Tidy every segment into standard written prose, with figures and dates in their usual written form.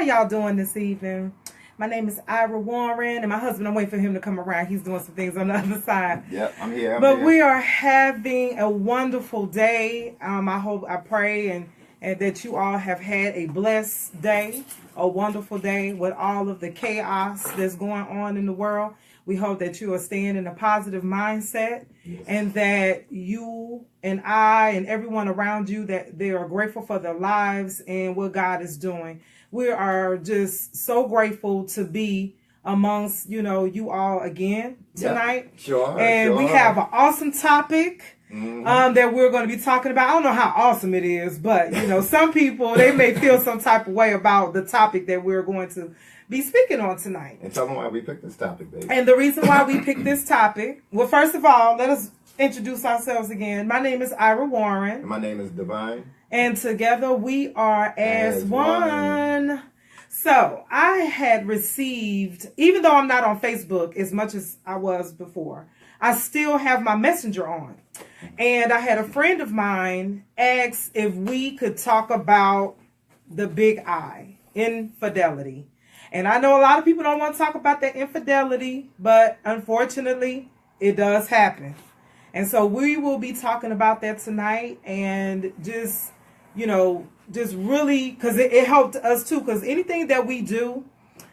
How y'all doing this evening? My name is Ira Warren, and my husband, I'm waiting for him to come around. He's doing some things on the other side. Yep, I'm here. But we are having a wonderful day. I pray and that you all have had a blessed day, a wonderful day with all of the chaos that's going on in the world. We hope that you are staying in a positive mindset, and that you and I and everyone around you, that they are grateful for their lives and what God is doing. We are just so grateful to be amongst, you all again tonight. Yep, sure. And we have an awesome topic that we're going to be talking about. I don't know how awesome it is, but, some people, they may feel some type of way about the topic that we're going to be speaking on tonight. And tell them why we picked this topic, baby. And the reason why we picked this topic, well, first of all, let us introduce ourselves again. My name is Ira Warren. And my name is Divine. And together we are as one. So I had received, even though I'm not on Facebook as much as I was before, I still have my messenger on. And I had a friend of mine ask if we could talk about the big I, infidelity. And I know a lot of people don't want to talk about that infidelity, but unfortunately, it does happen. And so we will be talking about that tonight, and just really, because it helped us too, because anything that we do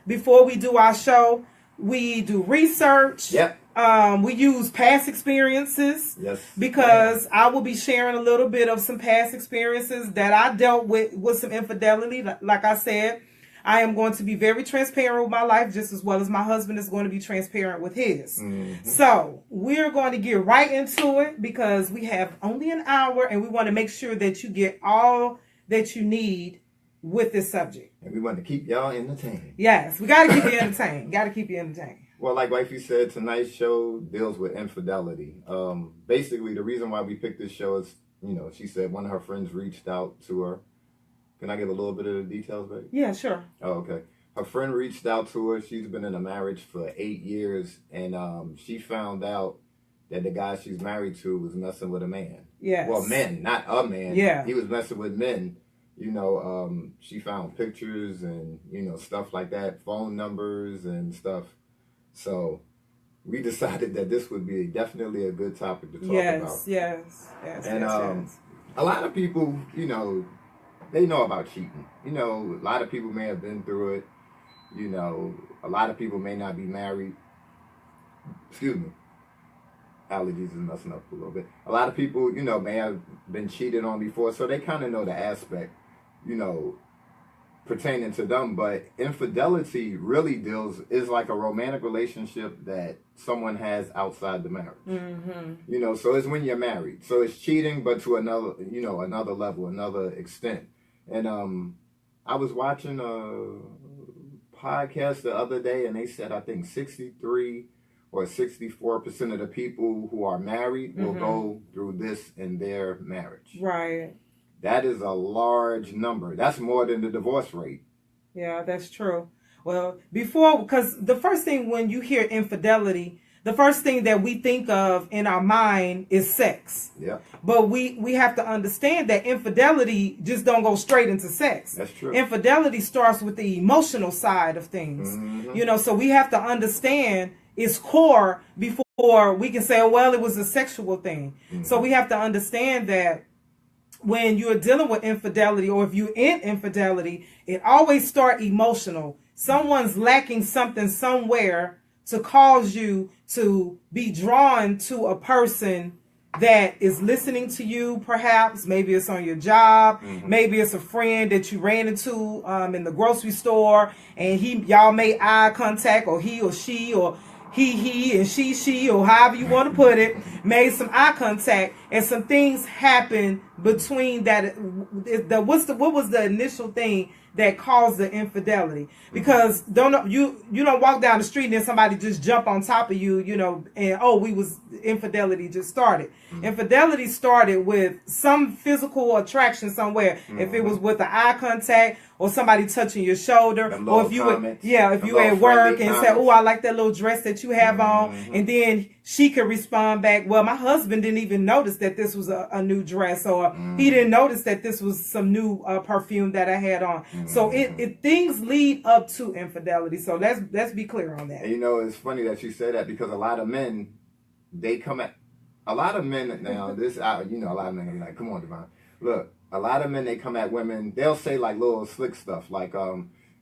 before we do our show, we do research. Yep. We use past experiences. Yes. Because I will be sharing a little bit of some past experiences that I dealt with some infidelity. Like I said, I am going to be very transparent with my life, just as well as my husband is going to be transparent with his. Mm-hmm. So we're going to get right into it, because we have only an hour, and we want to make sure that you get all that you need with this subject. And we want to keep y'all entertained. Yes, we got to keep you entertained. Got to keep you entertained. Well, like Wifey said, tonight's show deals with infidelity. Basically, the reason why we picked this show is, she said one of her friends reached out to her. Can I give a little bit of the details, baby? Yeah, sure. Oh, okay. Her friend reached out to her. She's been in a marriage for 8 years, and she found out that the guy she's married to was messing with a man. Yes. Well, men, not a man. Yeah. He was messing with men. She found pictures and, stuff like that, phone numbers and stuff. So we decided that this would be definitely a good topic to talk about. Yes. And a lot of people, they know about cheating. A lot of people may have been through it. A lot of people may not be married. Excuse me. Allergies is messing up a little bit. A lot of people, may have been cheated on before, so they kind of know the aspect, pertaining to them. But infidelity really is like a romantic relationship that someone has outside the marriage. Mm-hmm. So it's when you're married. So it's cheating, but to another level, another extent. And I was watching a podcast the other day, and they said, I think 63 or 64% of the people who are married will go through this in their marriage. Right. That is a large number. That's more than the divorce rate. Yeah, that's true. Well, because the first thing when you hear infidelity, the first thing that we think of in our mind is sex. Yeah. But we have to understand that infidelity just don't go straight into sex. That's true. Infidelity starts with the emotional side of things. Mm-hmm. So we have to understand its core before we can say, oh, well, it was a sexual thing. Mm-hmm. So we have to understand that when you're dealing with infidelity, or if you're in infidelity, it always starts emotional. Someone's lacking something somewhere to cause you to be drawn to a person that is listening to you, perhaps. Maybe it's on your job. Mm-hmm. Maybe it's a friend that you ran into in the grocery store, and y'all made eye contact, or he or she, or he and she, or however you want to put it, made some eye contact, and some things happened between that. What was the initial thing that caused the infidelity? Because you don't walk down the street and then somebody just jump on top of you, and infidelity just started. Mm-hmm. Infidelity started with some physical attraction somewhere. Mm-hmm. If it was with the eye contact, or somebody touching your shoulder, or if you were at work and said, "Oh, I like that little dress that you have on," and then she could respond back, well, my husband didn't even notice that this was a new dress, or he didn't notice that this was some new perfume that I had on. So it things lead up to infidelity. So let's be clear on that. And it's funny that you say that, because a lot of men, they come at a lot of men now. This, a lot of men are like, "Come on, Devon, look." A lot of men, they come at women. They'll say like little slick stuff, like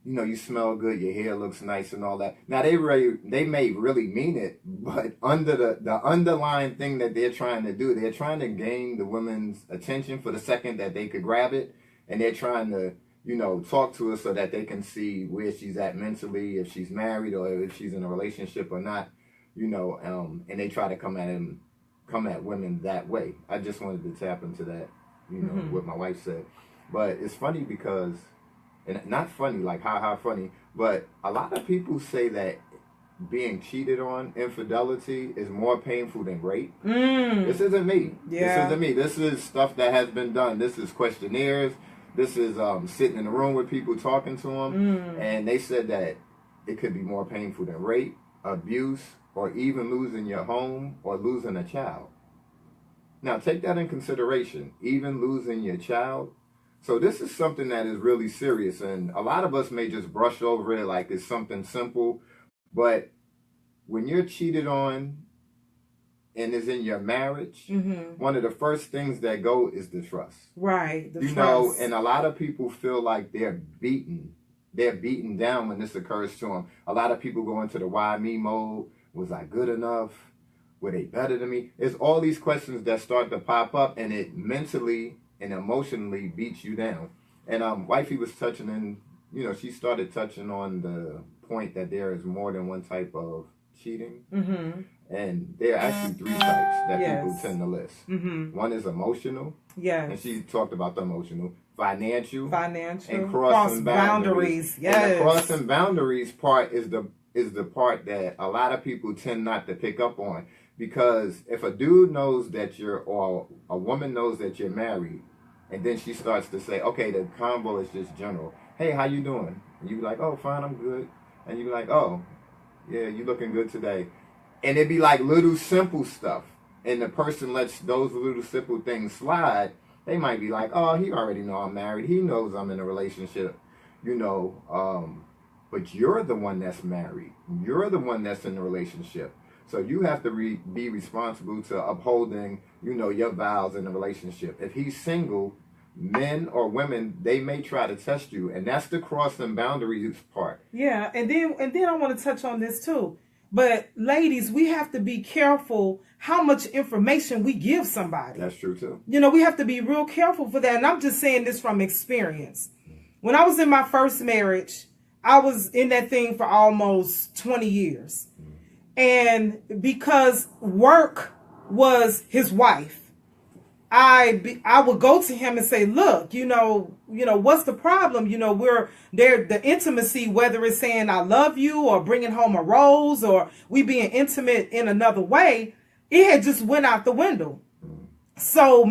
you smell good, your hair looks nice, and all that. Now they may really mean it, but under the underlying thing that they're trying to do, they're trying to gain the woman's attention for the second that they could grab it, and they're trying to talk to her so that they can see where she's at mentally, if she's married or if she's in a relationship or not, and they try to come at women that way. I just wanted to tap into that, what my wife said. But it's funny because, and not funny like ha funny, but a lot of people say that being cheated on, infidelity, is more painful than rape. This isn't me. Yeah. This isn't me. This is stuff that has been done. This is questionnaires. This is sitting in a room with people talking to them, and they said that it could be more painful than rape, abuse, or even losing your home or losing a child. Now, take that in consideration, even losing your child. So this is something that is really serious, and a lot of us may just brush over it like it's something simple, but when you're cheated on and is in your marriage, one of the first things that go is the trust. Right, the trust. And a lot of people feel like they're beaten down when this occurs to them. A lot of people go into the why me mode. Was I good enough? Were they better than me? It's all these questions that start to pop up, and it mentally and emotionally beats you down. And wifey was touching in, she started touching on the point that there is more than one type of cheating. And there are actually 3 types that people tend to list. One is emotional. Yes. And she talked about the emotional. Financial. And crossing boundaries. Yes. And the crossing boundaries part is the part that a lot of people tend not to pick up on. Because if a dude knows that or a woman knows that you're married, and then she starts to say, okay, the convo is just general. Hey, how you doing? And you be like, oh, fine, I'm good. And you be like, oh, yeah, you looking good today. And it'd be like little simple stuff. And the person lets those little simple things slide. They might be like, oh, he already know I'm married. He knows I'm in a relationship, but you're the one that's married. You're the one that's in a relationship. So you have to be responsible to upholding, your vows in a relationship. If he's single, men or women, they may try to test you. And that's the crossing boundaries part. Yeah, and then I want to touch on this too. But ladies, we have to be careful how much information we give somebody. That's true too. We have to be real careful for that. And I'm just saying this from experience. When I was in my first marriage, I was in that thing for almost 20 years. And because work was his wife, I would go to him and say, look, what's the problem? We're there, the intimacy, whether it's saying I love you or bringing home a rose or we being intimate in another way, it had just went out the window. So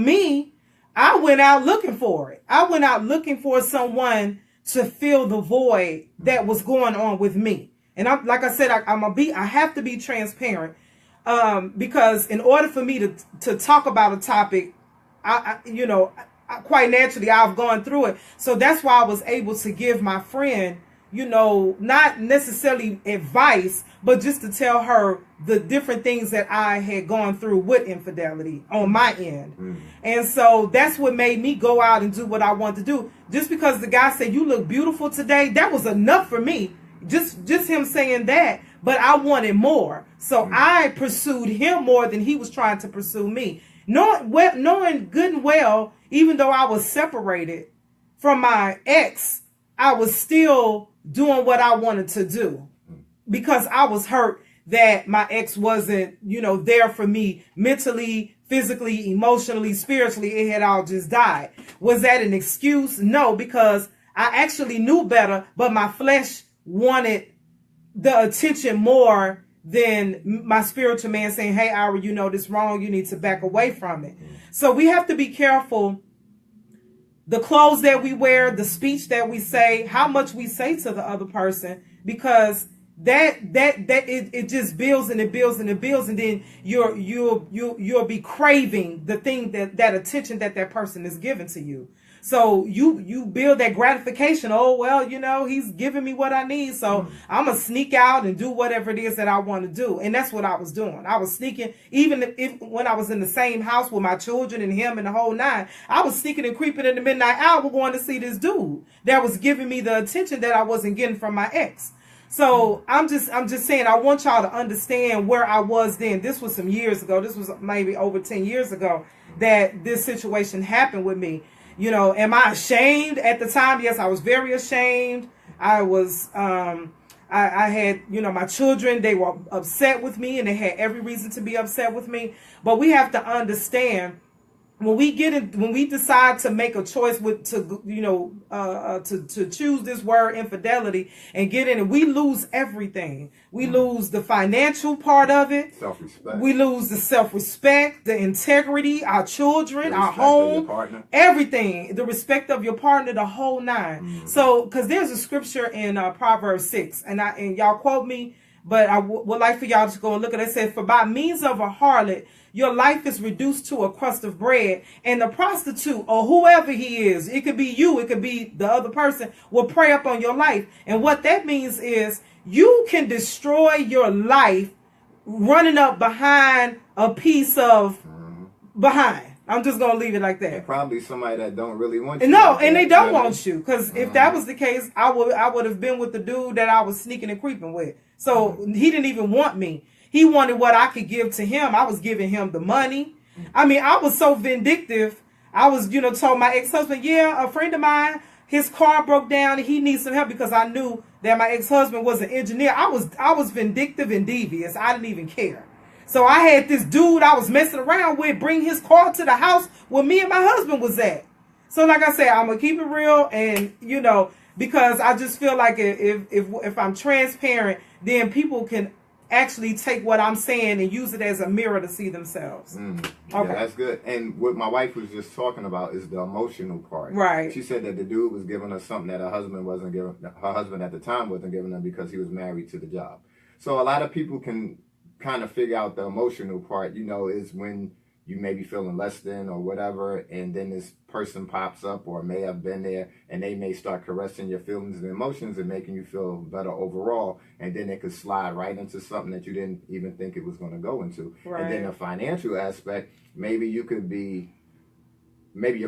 I went out looking for it. I went out looking for someone to fill the void that was going on with me. And like I said, I have to be transparent, because in order for me to talk about a topic, I quite naturally, I've gone through it. So that's why I was able to give my friend, not necessarily advice, but just to tell her the different things that I had gone through with infidelity on my end. And so that's what made me go out and do what I wanted to do. Just because the guy said, you look beautiful today, that was enough for me. Just him saying that, but I wanted more. So I pursued him more than he was trying to pursue me. Knowing good and well, even though I was separated from my ex, I was still doing what I wanted to do because I was hurt that my ex wasn't, there for me mentally, physically, emotionally, spiritually. It had all just died. Was that an excuse? No, because I actually knew better, but my flesh wanted the attention more than my spiritual man saying, hey, Youre, this wrong. You need to back away from it. So we have to be careful. The clothes that we wear, the speech that we say, how much we say to the other person, because it just builds and it builds and it builds, and then you'll be craving the thing that attention that person is giving to you. So you build that gratification. Oh, well, he's giving me what I need, so I'm going to sneak out and do whatever it is that I want to do. And that's what I was doing. I was sneaking, even if when I was in the same house with my children and him and the whole nine, I was sneaking and creeping in the midnight hour going to see this dude that was giving me the attention that I wasn't getting from my ex. So I'm just saying, I want y'all to understand where I was then. This was some years ago. This was maybe over 10 years ago that this situation happened with me. Am I ashamed at the time? Yes, I was very ashamed. I was, I had, my children, they were upset with me, and they had every reason to be upset with me. But we have to understand, when we decide to make a choice to choose this word infidelity and get in it, we lose everything. We lose the financial part of it. Self-respect. We lose the self-respect, the integrity, our children, our home, everything, the respect of your partner, the whole nine. Mm-hmm. So, because there's a scripture in Proverbs 6, and y'all quote me, but I would like for y'all to go and look at it. It says, "For by means of a harlot, your life is reduced to a crust of bread, and the prostitute, or whoever he is, it could be you, it could be the other person, will prey upon your life." And what that means is you can destroy your life running up behind a piece of behind. I'm just going to leave it like that. And probably somebody that don't really want you. No, and they don't want you. Because if that was the case, I would have been with the dude that I was sneaking and creeping with. So he didn't even want me. He wanted what I could give to him. I was giving him the money. I mean, I was so vindictive. I was, told my ex-husband, a friend of mine, his car broke down and he needs some help, because I knew that my ex-husband was an engineer. I was vindictive and devious. I didn't even care. So I had this dude I was messing around with bring his car to the house where me and my husband was at. So like I said, I'm going to keep it real, and, because I just feel like if I'm transparent, then people can actually take what I'm saying and use it as a mirror to see themselves. Yeah, that's good. And what my wife was just talking about is the emotional part. Right. She said that the dude was giving her something that her husband wasn't giving. Her husband at the time wasn't giving her because he was married to the job. So a lot of people can kind of figure out the emotional part. Is when you may be feeling less than or whatever, and then this person pops up or may have been there, and they may start caressing your feelings and emotions and making you feel better overall, and then it could slide right into something that you didn't even think it was going to go into. Right. And then the financial aspect, maybe your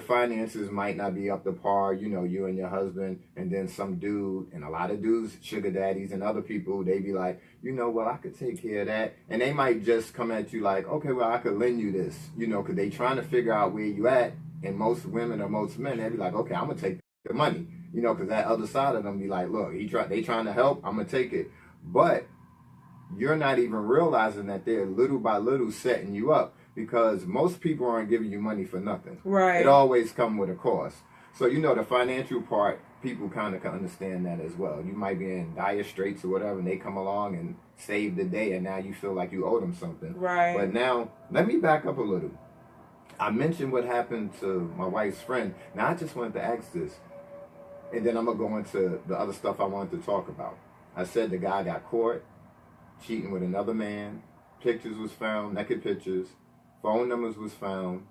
finances might not be up to par, you and your husband, and then some dude, and a lot of dudes, sugar daddies and other people, they be like, well, I could take care of that. And they might just come at you like, okay, well, I could lend you this, because they trying to figure out where you at. And most women or most men, they be like, okay, I'm going to take the money, because that other side of them be like, look, they trying to help, I'm going to take it. But you're not even realizing that they're little by little setting you up. Because most people aren't giving you money for nothing. Right. It always comes with a cost. So, the financial part, people kind of can understand that as well. You might be in dire straits or whatever, and they come along and save the day, and now you feel like you owe them something. Right. But now, let me back up a little. I mentioned what happened to my wife's friend. Now, I just wanted to ask this, and then I'm going to go into the other stuff I wanted to talk about. I said the guy got caught cheating with another man. Pictures was found, naked pictures. Phone numbers was found,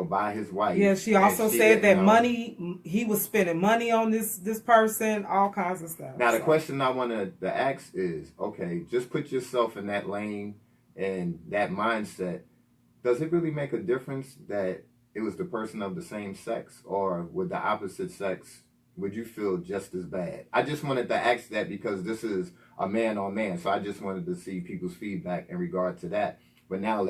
by his wife. Yeah, she also said that money, he was spending money on this person, all kinds of stuff. Now, the question I wanted to ask is, okay, just put yourself in that lane and that mindset. Does it really make a difference that it was the person of the same sex, or with the opposite sex, would you feel just as bad? I just wanted to ask that because this is a man on man, so I just wanted to see people's feedback in regard to that. But now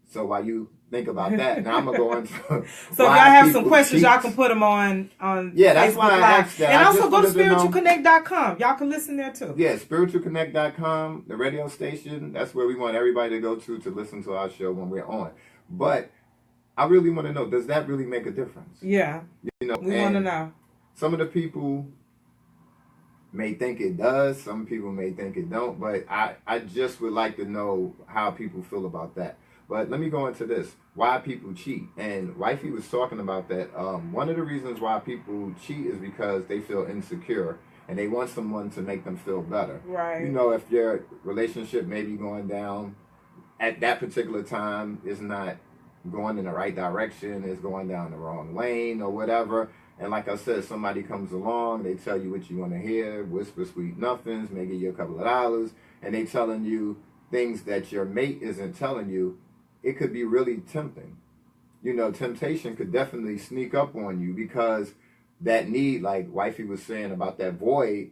so while you think about that, now I'm going to go into so if y'all have some questions, y'all can put them on yeah, that's Facebook why I Live. asked that. And also go to spiritualconnect.com. Y'all can listen there too. Yeah, spiritualconnect.com, the radio station. That's where we want everybody to go to listen to our show when we're on. But I really want to know, does that really make a difference? Yeah. We want to know. Some of the people may think it does. Some people may think it don't. But I just would like to know how people feel about that. But let me go into this. Why people cheat. And Wifey was talking about that. One of the reasons why people cheat is because they feel insecure. and they want someone to make them feel better. Right. You know, if your relationship may be going down at that particular time is not going in the right direction, is going down the wrong lane or whatever. And like I said, somebody comes along, they tell you what you want to hear, whisper sweet nothings, may give you a couple of dollars, and they telling you things that your mate isn't telling you. It could be really tempting. You know, temptation could definitely sneak up on you because that need, like Wifey was saying about that void,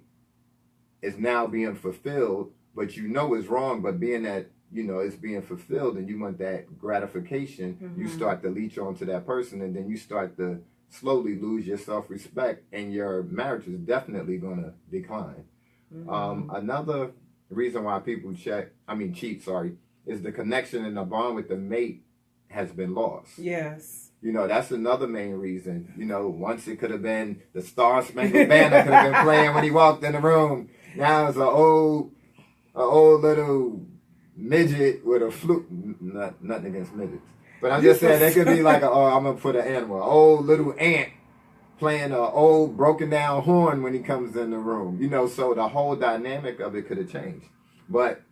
is now being fulfilled, but you know it's wrong, but being that, you know, it's being fulfilled and you want that gratification, you start to leech onto that person, and then you start to slowly lose your self-respect, and your marriage is definitely going to decline. Another reason why people cheat, is the connection and the bond with the mate has been lost. Yes. You know, that's another main reason. You know, once it could have been the Star Spangled Banner could have been playing when he walked in the room. Now it's an old little midget with a flute. Nothing against midgets. But I'm just saying, that could be like, I'm going to put an animal, an old little ant playing an old broken down horn when he comes in the room. You know, so the whole dynamic of it could have changed. But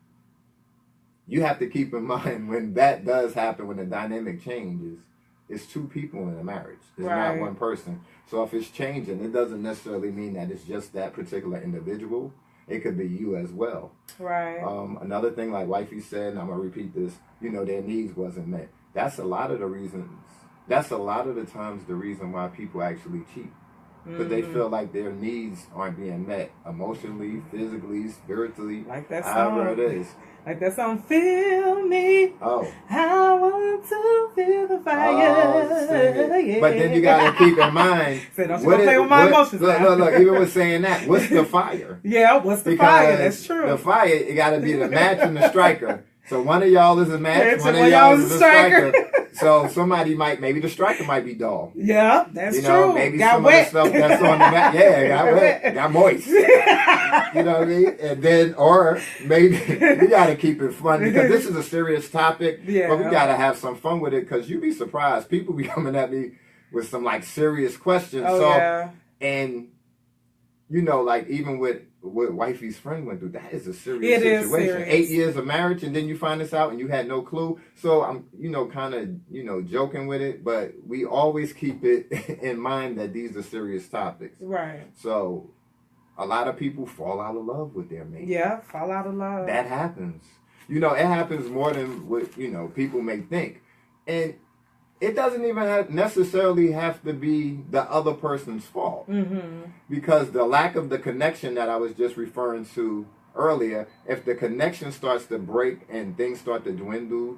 you have to keep in mind when that does happen, when the dynamic changes, it's two people in a marriage. It's not one person. So if it's changing, it doesn't necessarily mean that it's just that particular individual. It could be you as well. Right. Another thing, like Wifey said, and I'm going to repeat this, you know, their needs wasn't met. That's a lot of the reasons. That's a lot of the times the reason why people actually cheat. Because they feel like their needs aren't being met emotionally, physically, spiritually, like that song. however it is. Like that song, Feel Me. Oh. I want to feel the fire. Yeah. But then you got to keep in mind. So don't you play with my emotions. Look, even with saying that, what's the fire? Yeah, what's the fire? That's true. The fire, it got to be the match and the striker. So one of y'all is a match, Yeah, one of y'all is a striker. So somebody maybe the striker might be dull. Yeah, that's you know, true. Maybe got some wet. of the stuff that's on the mat, got wet, got moist. You know what I mean? And then, or maybe we got to keep it fun because this is a serious topic, but we got to have some fun with it because you'd be surprised. People be coming at me with some like serious questions. And you know, like even with what Wifey's friend went through, that is a serious situation. Serious. 8 years of marriage, and then you find this out and you had no clue. So I'm, you know, kind of, you know, joking with it, but we always keep it in mind that these are serious topics. Right. So a lot of people fall out of love with their mate. Yeah, fall out of love. That happens. You know, it happens more than what, you know, people may think. And it doesn't even necessarily have to be the other person's fault. Because the lack of the connection that I was just referring to earlier, if the connection starts to break and things start to dwindle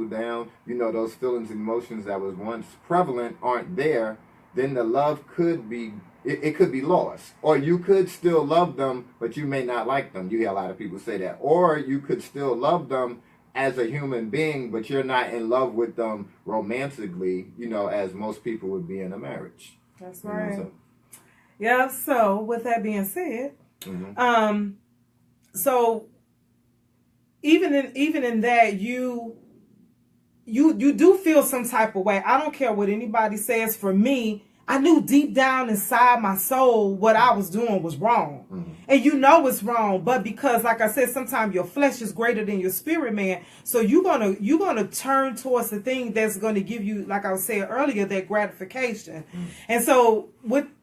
down, you know, those feelings and emotions that was once prevalent aren't there, then the love could be, it could be lost. Or you could still love them, but you may not like them. You hear a lot of people say that. Or you could still love them as a human being, but you're not in love with them romantically, you know, as most people would be in a marriage. That's right. You know, Yeah, so with that being said, so even in that you do feel some type of way. I don't care what anybody says. For me, I knew deep down inside my soul what I was doing was wrong. And you know it's wrong, but because, like I said, sometimes your flesh is greater than your spirit, man. So you're gonna turn towards the thing that's gonna give you, like I was saying earlier, that gratification. And so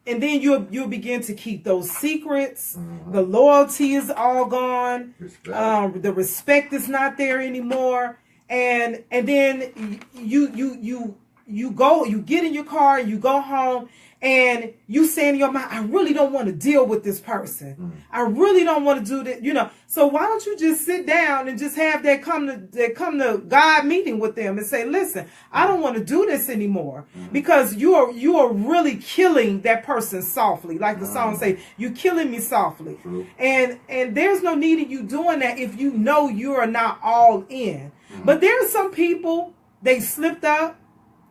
and then you'll begin to keep those secrets. The loyalty is all gone. The respect is not there anymore. And then you get in your car, you go home, and you say in your mind, I really don't want to deal with this person. I really don't want to do that, you know. So why don't you just sit down and just have that come to God meeting with them and say, listen, I don't want to do this anymore. Because you are really killing that person softly. Like the song say, you're killing me softly. And there's no need of you doing that if you know you are not all in. But there are some people, they slipped up,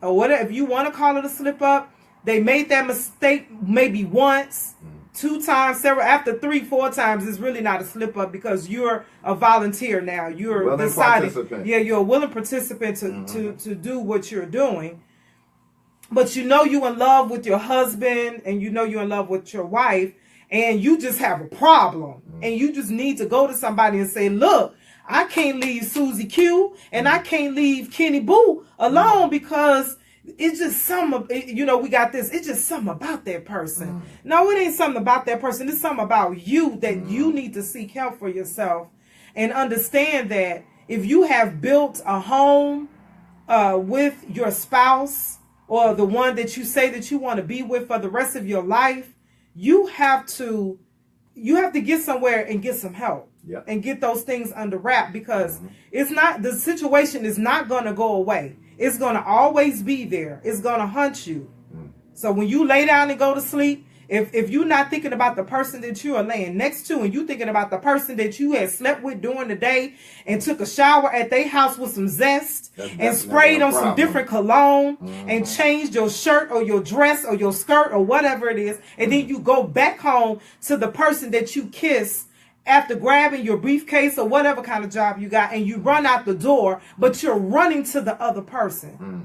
or whatever, if you want to call it a slip up. They made that mistake maybe once, 2 times, several. After 3, 4 times, it's really not a slip up because you're a volunteer now. You're deciding. Yeah, you're a willing participant to do what you're doing. But you know you're in love with your husband, and you know you're in love with your wife, and you just have a problem, and you just need to go to somebody and say, look, I can't leave Susie Q and I can't leave Kenny Boo alone because it's just something, we got this. It's just something about that person. No, it ain't something about that person. It's something about you that you need to seek help for yourself and understand that if you have built a home with your spouse or the one that you say that you want to be with for the rest of your life, you have to get somewhere and get some help. Yep. And get those things under wrap, because the situation is not going to go away. It's going to always be there. It's going to hunt you. So when you lay down and go to sleep, if you're not thinking about the person that you are laying next to, and you thinking about the person that you had slept with during the day and took a shower at their house with some zest and sprayed on some different cologne and changed your shirt or your dress or your skirt or whatever it is, and then you go back home to the person that you kissed after grabbing your briefcase or whatever kind of job you got, and you run out the door, but you're running to the other person.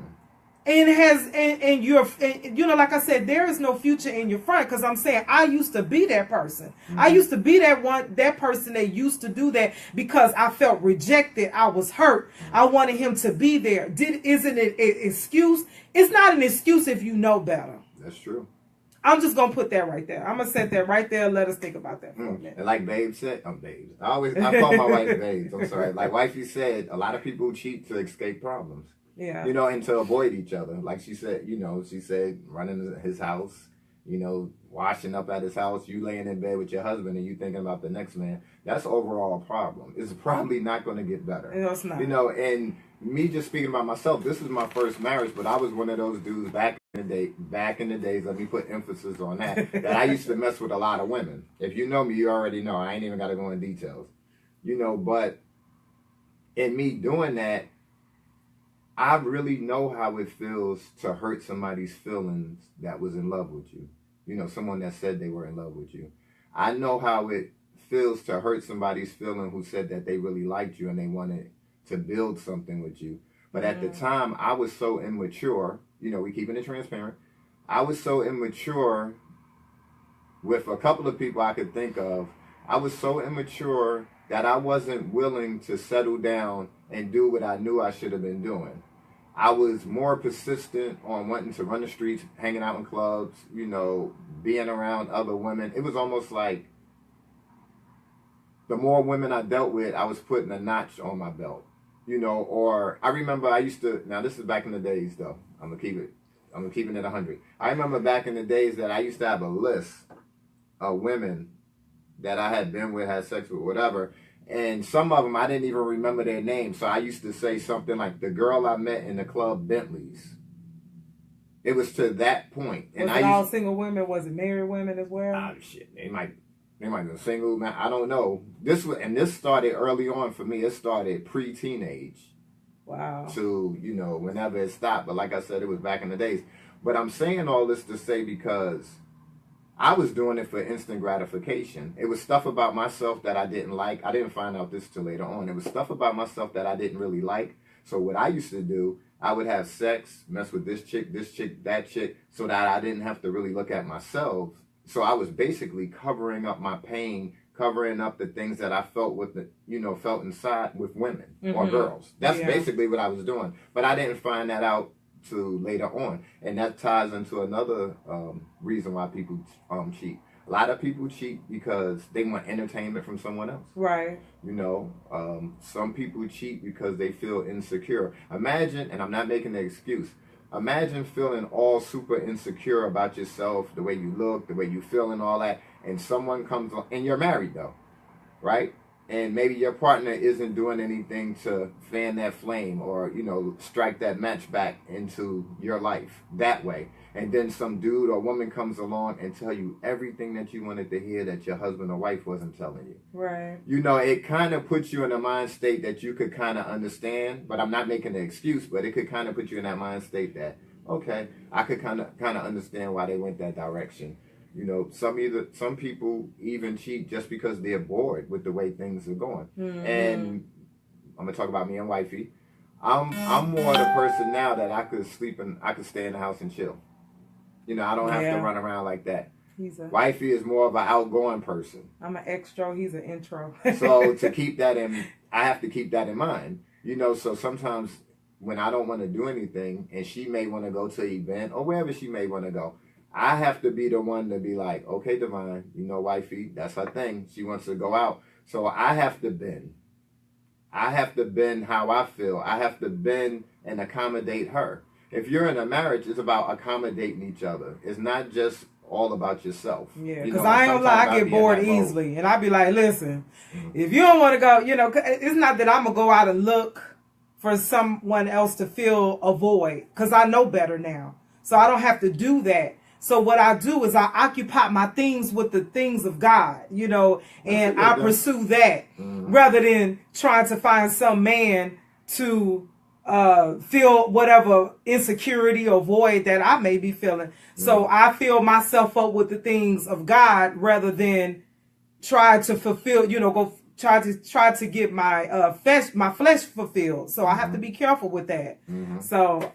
And you're, like I said, there is no future in your front, because I'm saying I used to be that person. I used to be that person that used to do that because I felt rejected. I was hurt. I wanted him to be there. Isn't it an excuse? It's not an excuse if you know better. That's true. I'm just going to put that right there. I'm going to set that right there and let us think about that for a minute. And like Babe said, Babes. I call my wife Babes. I'm sorry. Like Wifey said, a lot of people cheat to escape problems. Yeah. And to avoid each other. Like she said, she said running to his house, washing up at his house, you laying in bed with your husband and you thinking about the next man. That's overall a problem. It's probably not going to get better. No, it's not. And me just speaking about myself, this is my first marriage, but I was one of those dudes back in the days, let me put emphasis on that I used to mess with a lot of women. If you know me, you already know. I ain't even got to go into details. But in me doing that, I really know how it feels to hurt somebody's feelings that was in love with you. Someone that said they were in love with you. I know how it feels to hurt somebody's feeling who said that they really liked you and they wanted to build something with you. But at the time, I was so immature. We keeping it transparent. I was so immature with a couple of people I could think of. I was so immature that I wasn't willing to settle down and do what I knew I should have been doing. I was more persistent on wanting to run the streets, hanging out in clubs, being around other women. It was almost like the more women I dealt with, I was putting a notch on my belt. Or I remember I used to, now this is back in the days though, I'm keeping it 100. I remember back in the days that I used to have a list of women that I had been with, had sex with, whatever. And some of them, I didn't even remember their names. So I used to say something like, the girl I met in the club Bentley's. It was to that point. And was it all single women? Was it married women as well? Oh, shit. They might have been single. Man, I don't know. This started early on for me. It started pre-teenage. Wow. To, whenever it stopped. But like I said, it was back in the days. But I'm saying all this to say because I was doing it for instant gratification. It was stuff about myself that I didn't like. I didn't find out this till later on. It was stuff about myself that I didn't really like. So what I used to do, I would have sex, mess with this chick, that chick, so that I didn't have to really look at myself. So I was basically covering up my pain, covering up the things that I felt felt inside with women or girls. That's basically what I was doing. But I didn't find that out till later on. And that ties into another reason why people cheat. A lot of people cheat because they want entertainment from someone else. Right. Some people cheat because they feel insecure. Imagine, and I'm not making an excuse, imagine feeling all super insecure about yourself, the way you look, the way you feel and all that, and someone comes on, and you're married though, right? And maybe your partner isn't doing anything to fan that flame or, strike that match back into your life that way. And then some dude or woman comes along and tell you everything that you wanted to hear that your husband or wife wasn't telling you. Right. It kind of puts you in a mind state that you could kind of understand, but I'm not making an excuse, but it could kind of put you in that mind state that, okay, I could kind of understand why they went that direction. Some people even cheat just because they're bored with the way things are going. Mm-hmm. And I'm gonna talk about me and wifey. I'm more the person now that I could stay in the house and chill. I don't have to run around like that. Wifey is more of an outgoing person. I'm an extro. He's an intro. So to keep that in, I have to keep that in mind. You know, so sometimes when I don't want to do anything and she may want to go to an event or wherever she may want to go, I have to be the one to be like, okay, Divine, you know, wifey, that's her thing. She wants to go out. So I have to bend. I have to bend how I feel. I have to bend and accommodate her. If you're in a marriage, it's about accommodating each other. It's not just all about yourself. Yeah, because I ain't gonna lie, I get bored easily. And I be like, listen, if you don't want to go, you know, it's not that I'm going to go out and look for someone else to fill a void, because I know better now. So I don't have to do that. So what I do is I occupy my things with the things of God, you know, and I pursue that rather than trying to find some man to feel whatever insecurity or void that I may be feeling. So I fill myself up with the things of God rather than try to fulfill, you know, try to get my flesh fulfilled. So I have to be careful with that. So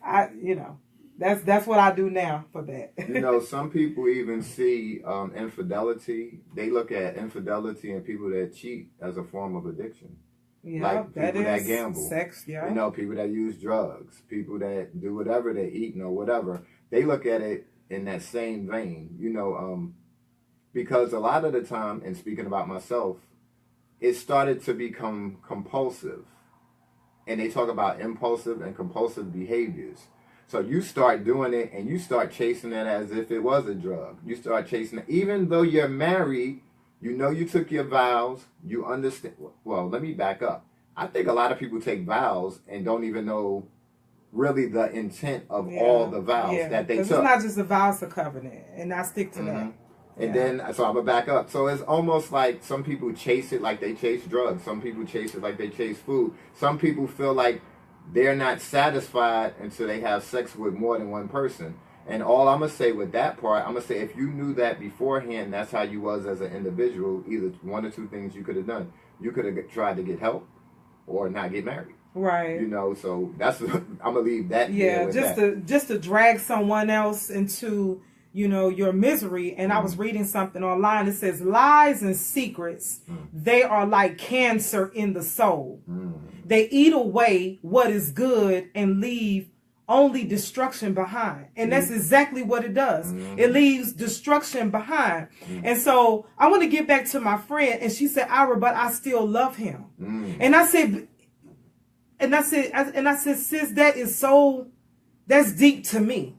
that's what I do now for that. You know, some people even see infidelity. They look at infidelity and people that cheat as a form of addiction. Yeah, like people that gamble, sex, yeah. You know, people that use drugs, people that do whatever they eat or whatever. They look at it in that same vein, you know, because a lot of the time, and speaking about myself, it started to become compulsive. And they talk about impulsive and compulsive behaviors. So you start doing it and you start chasing it as if it was a drug. You start chasing it. Even though you're married, you know you took your vows, you understand. Well, let me back up. I think a lot of people take vows and don't even know really the intent of all the vows that they took. It's not just a vow, it's a covenant. And I stick to that. And then, so I'm going to back up. So it's almost like some people chase it like they chase drugs. Some people chase it like they chase food. Some people feel like they're not satisfied until they have sex with more than one person. And all I'm going to say with that part, I'm going to say if you knew that beforehand, that's how you was as an individual, either one or two things you could have done. You could have tried to get help or not get married. Right. You know, so that's, I'm going to leave that. Yeah, just to drag someone else into, you know, your misery. And I was reading something online. It says lies and secrets, they are like cancer in the soul. They eat away what is good and leave only destruction behind. And that's exactly what it does. It leaves destruction behind. And so I want to get back to my friend, and she said, Youre, but I still love him. And I said, sis, that's deep to me.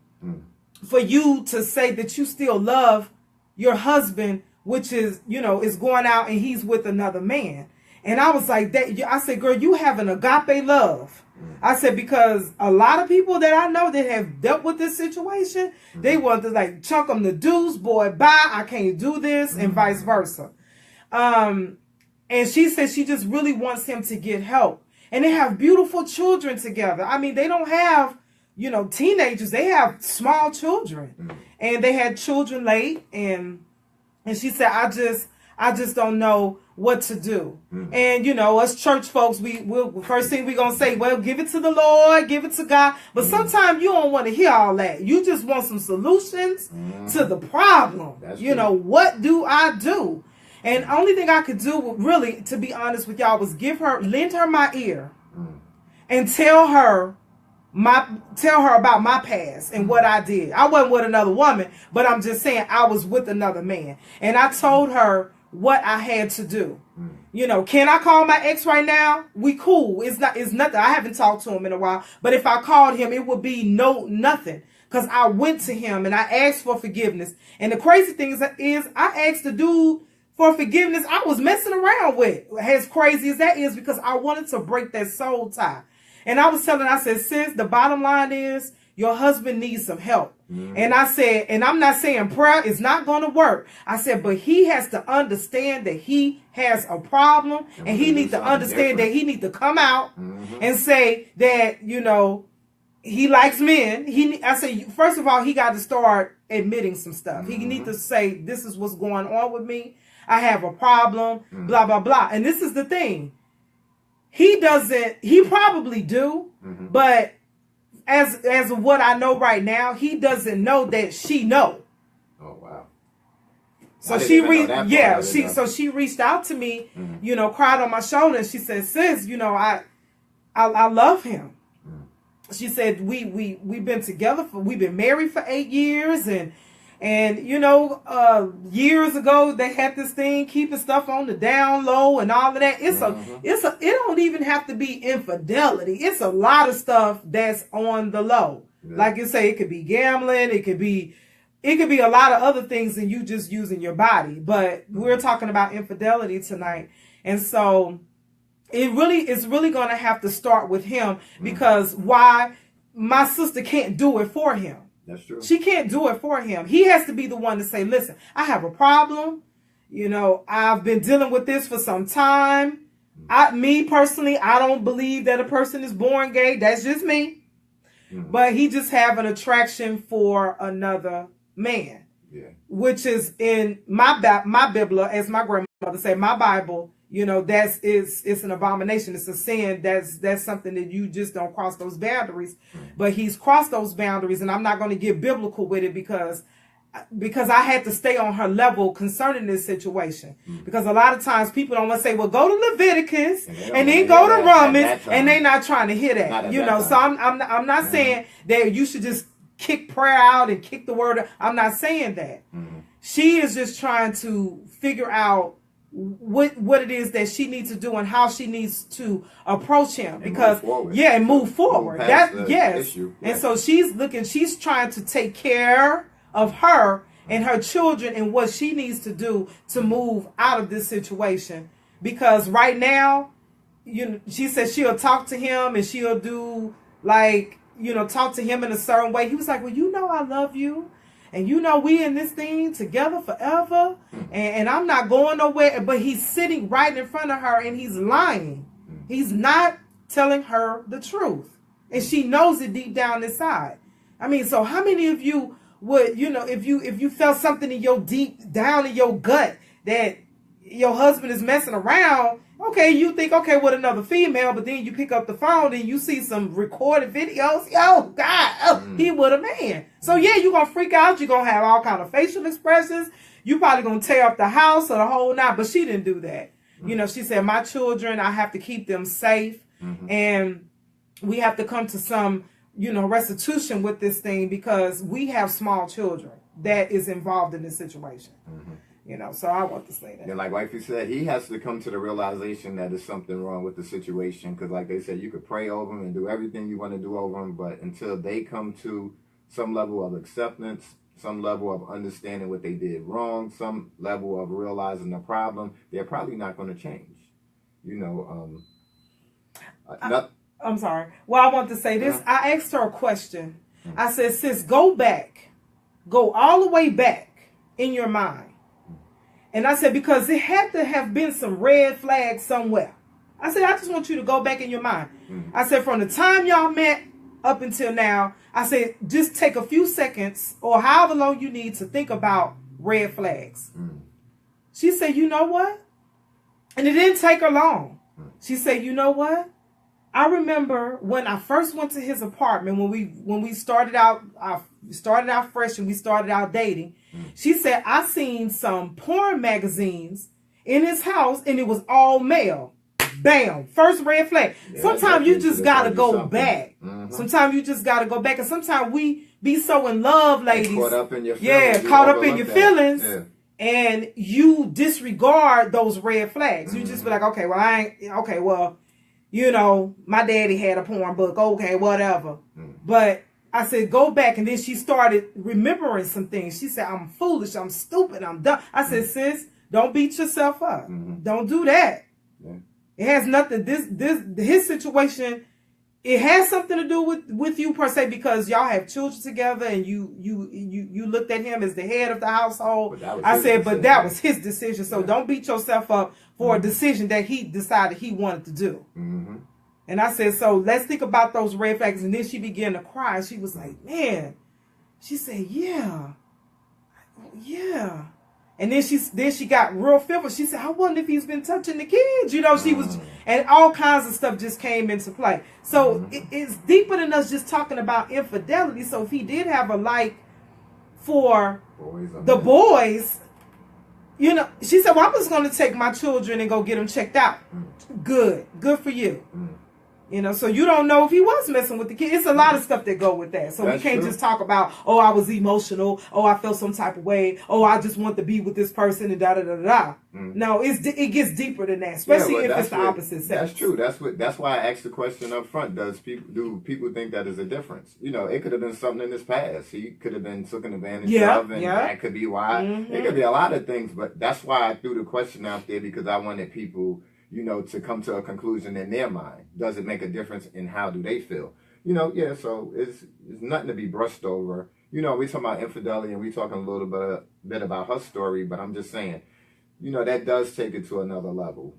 For you to say that you still love your husband, which is, you know, is going out and he's with another man. And I was like, I said, girl, you have an agape love. I said, because a lot of people that I know that have dealt with this situation, they want to like chunk them the deuce, boy, bye, I can't do this, and vice versa. And she said she just really wants him to get help. And they have beautiful children together. I mean, they don't have, you know, teenagers, they have small children. And they had children late, and she said, I just don't know what to do. And, you know, us church folks, we'll first thing we're going to say, well, give it to the Lord, give it to God. But sometimes you don't want to hear all that. You just want some solutions to the problem. That's you true. Know, what do I do? And only thing I could do, really, to be honest with y'all, was lend her my ear and tell her about my past and what I did. I wasn't with another woman, but I'm just saying I was with another man. And I told her what I had to do. You know, can I call my ex right now? We cool. It's nothing. I haven't talked to him in a while, but if I called him, it would be nothing. Because I went to him and I asked for forgiveness. And the crazy thing is I asked the dude for forgiveness I was messing around with. As crazy as that is, because I wanted to break that soul tie. And I was telling her, I said, sis, the bottom line is your husband needs some help. And I said, and I'm not saying prayer is not going to work. I said, but he has to understand that he has a problem, and he needs to understand that he needs to come out and say that, you know, he likes men. I said, first of all, he got to start admitting some stuff. He needs to say, this is what's going on with me. I have a problem, blah, blah, blah. And this is the thing. He probably do, but as of what I know right now, he doesn't know that she know. Oh, wow. So she reached out to me, you know, cried on my shoulder, and she said, "Sis, you know, I love him." She said, we've been together we've been married for 8 years, and you know, years ago they had this thing keeping stuff on the down low and all of that. It don't even have to be infidelity. It's a lot of stuff that's on the low. Yeah. Like you say, it could be gambling, it could be a lot of other things than you just using your body. But we're talking about infidelity tonight. And so it's really going to have to start with him, because why? My sister can't do it for him. That's true. She can't do it for him. He has to be the one to say, listen, I have a problem. You know, I've been dealing with this for some time. Me personally, I don't believe that a person is born gay. That's just me. But he just have an attraction for another man, which is in my Bible, as my grandmother said, my Bible. You know, it's an abomination. It's a sin. That's something that you just don't cross those boundaries. But he's crossed those boundaries, and I'm not going to get biblical with it because I had to stay on her level concerning this situation. Because a lot of times people don't want to say, well, go to Leviticus and then go to Romans, and they're not trying to hear that. You know, so I'm not saying that you should just kick prayer out and kick the word out. I'm not saying that. She is just trying to figure out what it is that she needs to do and how she needs to approach him, because move forward. And so she's trying to take care of her and her children and what she needs to do to move out of this situation. Because right now, you know, she said she'll talk to him and she'll do talk to him in a certain way. He was like, well, you know, I love you. And you know, we in this thing together forever. And I'm not going nowhere. But he's sitting right in front of her and he's lying. He's not telling her the truth. And she knows it deep down inside. I mean, so how many of you would, you know, if you felt something in your deep down in your gut that your husband is messing around, okay, you think, okay, with another female, but then you pick up the phone and you see some recorded videos. Yo, God, he with a man. So yeah, you're going to freak out. You're going to have all kind of facial expressions. You probably going to tear up the house or the whole night, but she didn't do that. You know, she said, my children, I have to keep them safe. And we have to come to some, you know, restitution with this thing, because we have small children that is involved in this situation. You know, so I want to say that. And like wifey said, he has to come to the realization that there's something wrong with the situation. Because like they said, you could pray over him and do everything you want to do over him, but until they come to some level of acceptance, some level of understanding what they did wrong, some level of realizing the problem, they're probably not going to change. You know, I'm sorry. Well, I want to say this. I asked her a question. I said, sis, go all the way back in your mind. And I said, because it had to have been some red flags somewhere. I said, I just want you to go back in your mind. I said, from the time y'all met up until now, I said, just take a few seconds or however long you need to think about red flags. She said, you know what? And it didn't take her long. She said, you know what? I remember when I first went to his apartment, when we started out fresh and we started out dating. She said, I seen some porn magazines in his house and it was all male. Bam. First red flag. Sometimes you just got to go back. Sometimes you just got to go back. And sometimes we be so in love, ladies. Caught up in your feelings. Caught up in your feelings. And you disregard those red flags. You just be like, okay, well, you know, my daddy had a porn book. Okay, whatever. But I said, go back. And then she started remembering some things. She said, I'm foolish. I'm stupid. I'm dumb. I said, sis, don't beat yourself up. Don't do that. It has nothing. His situation, it has something to do with you per se, because y'all have children together and you looked at him as the head of the household. I said, but that was his decision. So don't beat yourself up for a decision that he decided he wanted to do. And I said, so let's think about those red flags. And then she began to cry. She was like, man. She said, yeah. And then she got real fearful. She said, I wonder if he's been touching the kids. You know, she was, and all kinds of stuff just came into play. So it's deeper than us just talking about infidelity. So if he did have a like for the boys, you know, she said, well, I'm just going to take my children and go get them checked out. Good for you. You know, so you don't know if he was messing with the kid. It's a lot of stuff that go with that. So we can't just talk about, oh, I was emotional. Oh, I felt some type of way. Oh, I just want to be with this person and da-da-da-da-da. No, it gets deeper than that, especially if it's the opposite sex. That's true. That's why I asked the question up front. Do people think that is a difference? You know, it could have been something in his past. He could have been taken advantage of, and that could be why. It could be a lot of things, but that's why I threw the question out there, because I wanted people, you know, to come to a conclusion in their mind. Does it make a difference in how do they feel? You know, so it's nothing to be brushed over. You know, we talking about infidelity and we talking a little bit about her story, but I'm just saying, you know, that does take it to another level.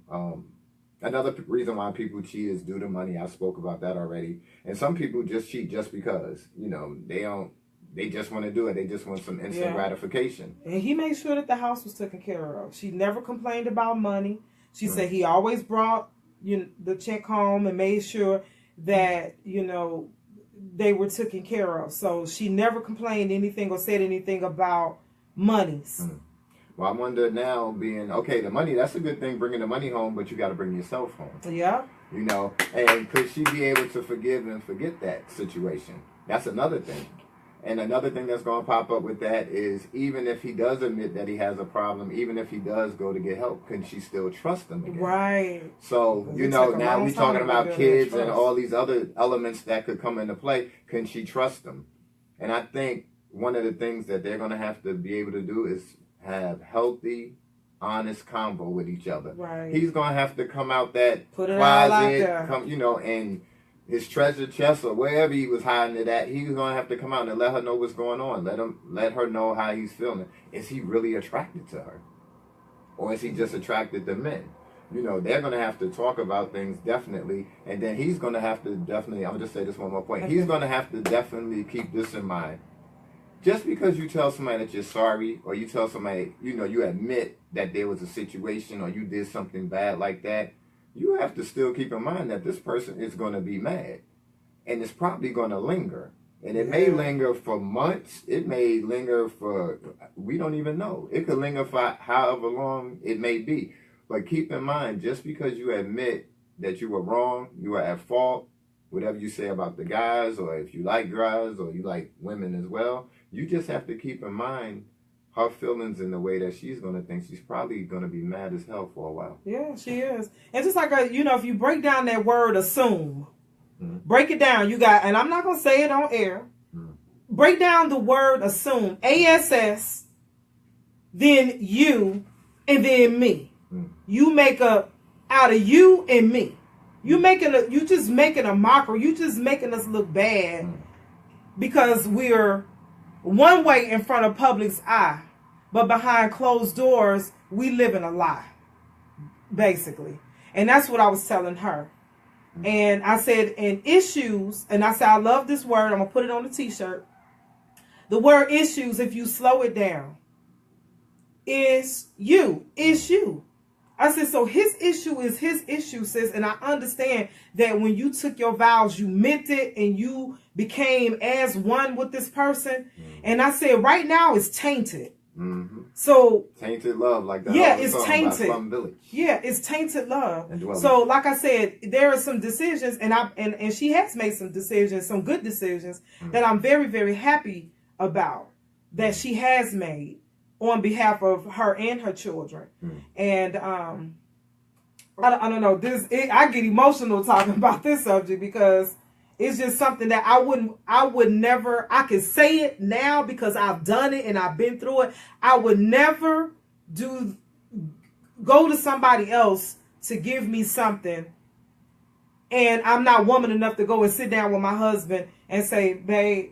Another reason why people cheat is due to money. I spoke about that already. And some people just cheat just because, you know, they just want to do it. They just want some instant gratification. And he made sure that the house was taken care of. She never complained about money. She said he always brought the check home and made sure that, you know, they were taken care of. So she never complained anything or said anything about monies. Well, I wonder now, being, okay, the money, that's a good thing, bringing the money home, but you got to bring yourself home. Yeah. You know, and could she be able to forgive and forget that situation? That's another thing. And another thing that's going to pop up with that is, even if he does admit that he has a problem, even if he does go to get help, can she still trust him again? Right. So, you know, now we're talking about kids and all these other elements that could come into play. Can she trust them? And I think one of the things that they're going to have to be able to do is have healthy, honest convo with each other. Right. He's going to have to come out that closet, you know, and his treasure chest or wherever he was hiding it at, he was going to have to come out and let her know what's going on. Let her know how he's feeling. Is he really attracted to her? Or is he just attracted to men? You know, they're going to have to talk about things, definitely. And then he's going to have to definitely, I'm going to just say this one more point. He's going to have to definitely keep this in mind. Just because you tell somebody that you're sorry, or you tell somebody, you know, you admit that there was a situation or you did something bad like that, you have to still keep in mind that this person is going to be mad. And it's probably going to linger. And it may linger for months. It may linger for, we don't even know. It could linger for however long it may be. But keep in mind, just because you admit that you were wrong, you were at fault, whatever you say about the guys, or if you like guys, or you like women as well, you just have to keep in mind her feelings in the way that she's going to think. She's probably going to be mad as hell for a while. Yeah, she is. And just like, you know, if you break down that word assume, break it down. You got, and I'm not going to say it on air. Break down the word assume. ASS, then you, and then me. You make out of you and me. You just making a mockery. You just making us look bad because we're one way in front of public's eye, but behind closed doors, we live in a lie, basically. And that's what I was telling her. And I said, in issues, and I said, I love this word. I'm going to put it on the t-shirt. The word issues, if you slow it down, is you. I said, so his issue is his issue, sis. And I understand that when you took your vows, you meant it and you became as one with this person. And I said, right now it's tainted. So tainted love, like that. Yeah, it's tainted. Yeah, it's tainted love. So like I said, there are some decisions, and she has made some decisions, some good decisions that I'm very, very happy about that she has made on behalf of her and her children. And I don't know, I get emotional talking about this subject because it's just something that I would never, I can say it now because I've done it and I've been through it. I would never go to somebody else to give me something, and I'm not woman enough to go and sit down with my husband and say, babe,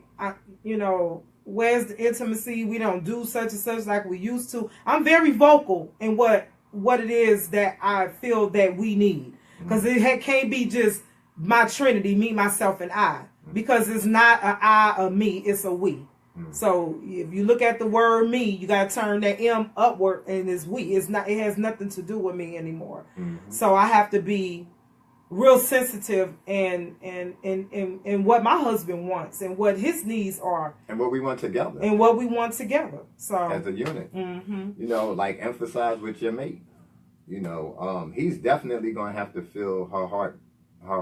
where's the intimacy? We don't do such and such like we used to. I'm very vocal in what it is that I feel that we need. Because it can't be just my trinity, me, myself, and I. Because it's not an I or me, it's a we. So if you look at the word me, you got to turn that M upward and it's we. It has nothing to do with me anymore. So I have to be real sensitive and what my husband wants and what his needs are. And what we want together. So as a unit. You know, like emphasize with your mate. You know, he's definitely going to have to feel her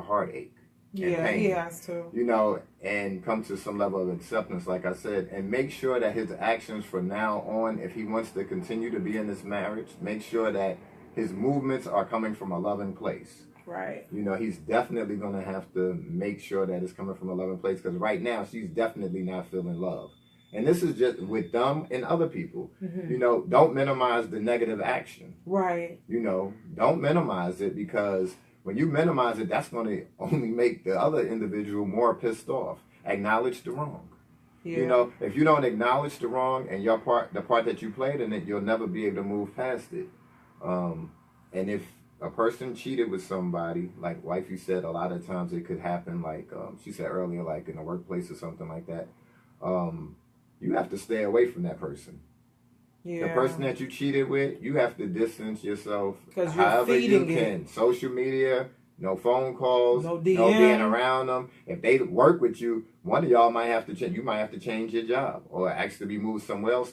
heartache. Yeah, he has to. You know, and come to some level of acceptance, like I said, and make sure that his actions from now on, if he wants to continue to be in this marriage, make sure that his movements are coming from a loving place. Right. You know, he's definitely going to have to make sure that it's coming from a loving place, because right now she's definitely not feeling love. And this is just with them and other people. You know, don't minimize the negative action. Right. You know, don't minimize it, because when you minimize it, that's going to only make the other individual more pissed off. Acknowledge the wrong. Yeah. You know, if you don't acknowledge the wrong and the part that you played in it, you'll never be able to move past it. And if a person cheated with somebody, like wifey said, a lot of times it could happen, like she said earlier, like in a workplace or something like that. You have to stay away from that person. Yeah. The person that you cheated with, you have to distance yourself however you can. Social media, no phone calls, no being around them. If they work with you, one of y'all might have to change. You might have to change your job or actually be moved somewhere else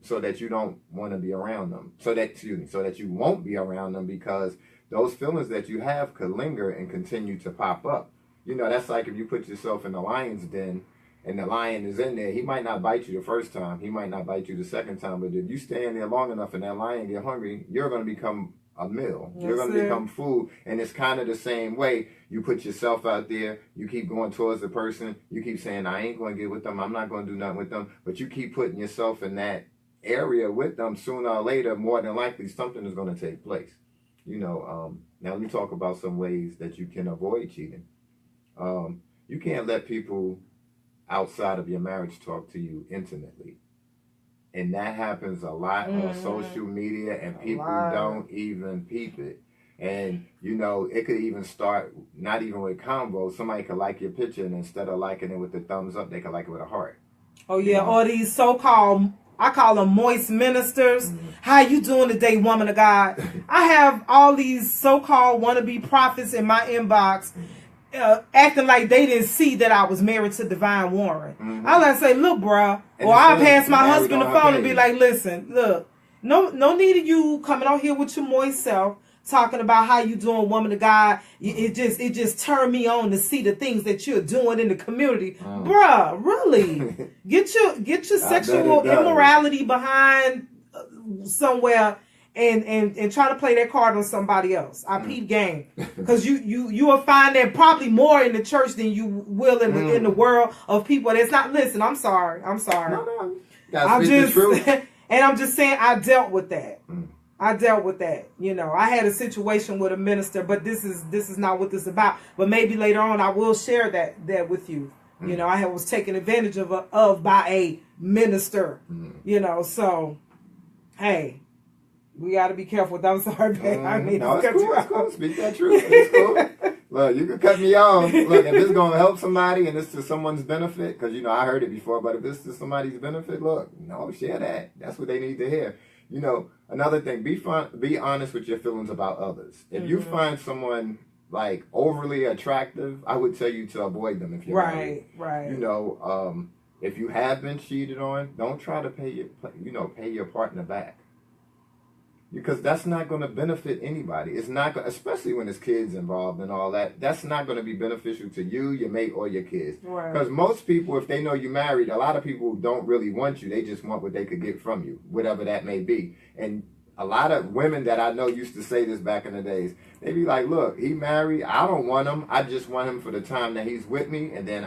so that you don't want to be around them. So that you won't be around them, because those feelings that you have could linger and continue to pop up. You know, that's like if you put yourself in the lion's den and the lion is in there. He might not bite you the first time. He might not bite you the second time. But if you stay in there long enough and that lion get hungry, you're going to become a meal. You're going to become food. And it's kind of the same way. You put yourself out there. You keep going towards the person. You keep saying, I ain't going to get with them. I'm not going to do nothing with them. But you keep putting yourself in that area with them. Sooner or later, more than likely, something is going to take place. You know, now let me talk about some ways that you can avoid cheating. You can't let people outside of your marriage talk to you intimately. And that happens a lot on social media, and people don't even peep it. And, you know, it could even start not even with convo. Somebody could like your picture, and instead of liking it with the thumbs up, they could like it with a heart. Oh, yeah. You know? Or these so-called, I call them moist ministers. How you doing today, woman of God? I have all these so-called wannabe prophets in my inbox acting like they didn't see that I was married to Divine Warren. I like to say, look, bruh, or I'll pass my husband the phone and be like, listen, look, no need of you coming out here with your moist self talking about how you doing, woman of God. It just turned me on to see the things that you're doing in the community. Bruh, really? Get your sexual immorality behind somewhere and try to play that card on somebody else. I peep game, because you will find that probably more in the church than you will in the world of people that's not. Listen, I'm sorry. No. I'm just and I'm just saying I dealt with that. I dealt with that. You know, I had a situation with a minister, but this is not what this is about. But maybe later on I will share that with you. You know, I was taken advantage of by a minister. You know, so hey. We got to be careful. I'm sorry, babe. I mean, no, it's cool. It's cool. Speak that truth. It's cool. Look, you can cut me off. Look, if it's going to help somebody and it's to someone's benefit, because, you know, I heard it before, but if it's to somebody's benefit, look, no, share that. That's what they need to hear. You know, another thing, be honest with your feelings about others. If you find someone, like, overly attractive, I would tell you to avoid them if you're married. Right. You know, if you have been cheated on, don't try to pay your partner back. Because that's not going to benefit anybody. It's not, especially when there's kids involved and all that. That's not going to be beneficial to you, your mate, or your kids. Because most people, if they know you're married, a lot of people don't really want you. They just want what they could get from you, whatever that may be. And a lot of women that I know used to say this back in the days. They be like, "Look, he married. I don't want him. I just want him for the time that he's with me, and then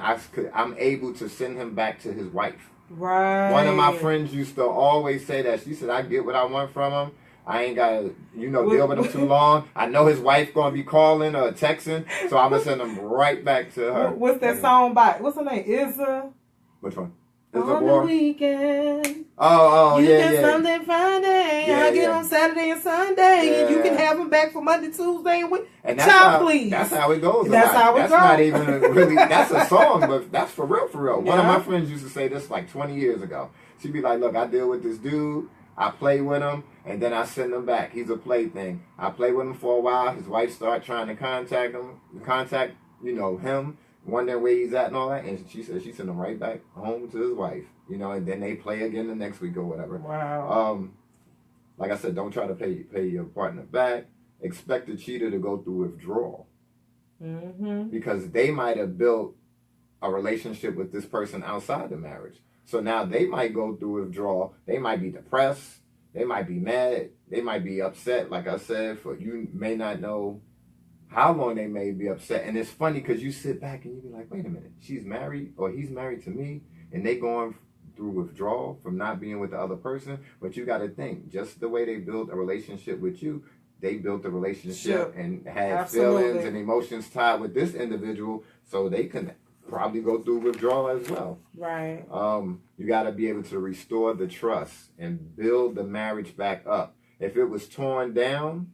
I'm able to send him back to his wife." Right. One of my friends used to always say that. She said, "I get what I want from him. I ain't got to, deal with him too long. I know his wife going to be calling or texting, so I'm going to send him right back to her." What's that song by? What's her name? Izza? Which one? On the weekend. Oh, you yeah, get Sunday, Friday. I get on Saturday and Sunday, and you can have them back for Monday, Tuesday, and Wednesday. And that's how it goes. That's how it goes. That's not even really, that's a song, but that's for real, for real. Yeah. One of my friends used to say this like 20 years ago. She'd be like, "Look, I deal with this dude. I play with him, and then I send him back. He's a plaything. I play with him for a while. His wife started trying to contact him, wondering where he's at and all that. And she said she sent him right back home to his wife, and then they play again the next week or whatever. Wow. Like I said, don't try to pay your partner back. Expect the cheater to go through withdrawal. Mm-hmm. Because they might have built a relationship with this person outside the marriage. So now they might go through withdrawal. They might be depressed. They might be mad. They might be upset. Like I said, you may not know how long they may be upset. And it's funny because you sit back and you be like, wait a minute, she's married or he's married to me, and they going through withdrawal from not being with the other person. But you got to think, just the way they built a relationship with you, they built a relationship and had feelings and emotions tied with this individual, so they can probably go through withdrawal as well. Right. You got to be able to restore the trust and build the marriage back up. If it was torn down,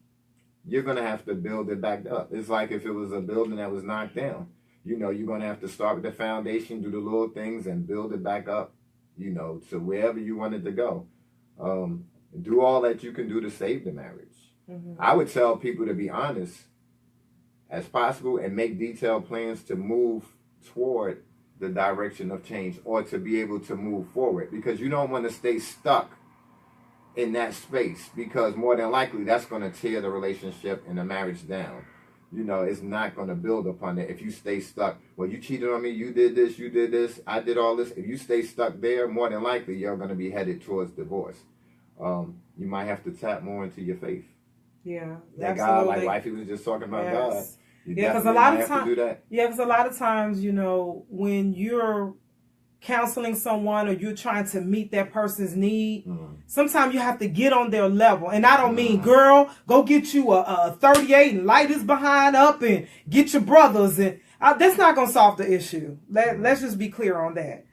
you're going to have to build it back up. It's like if it was a building that was knocked down. You're going to have to start with the foundation, do the little things, and build it back up, to wherever you want it to go. Do all that you can do to save the marriage. Mm-hmm. I would tell people to be honest as possible and make detailed plans to move toward the direction of change or to be able to move forward, because you don't want to stay stuck in that space, because more than likely that's going to tear the relationship and the marriage down. It's not going to build upon it if you stay stuck. Well, you cheated on me, you did this, I did all this. If you stay stuck there, more than likely you're going to be headed towards divorce. You might have to tap more into your faith. Yeah, that God, like Wifey was just talking about, God. Because a lot of times, because a lot of times, when you're counseling someone or you're trying to meet that person's need, sometimes you have to get on their level. And I don't mean, girl, go get you a 38 and light his behind up and get your brothers. And that's not going to solve the issue. Let's just be clear on that.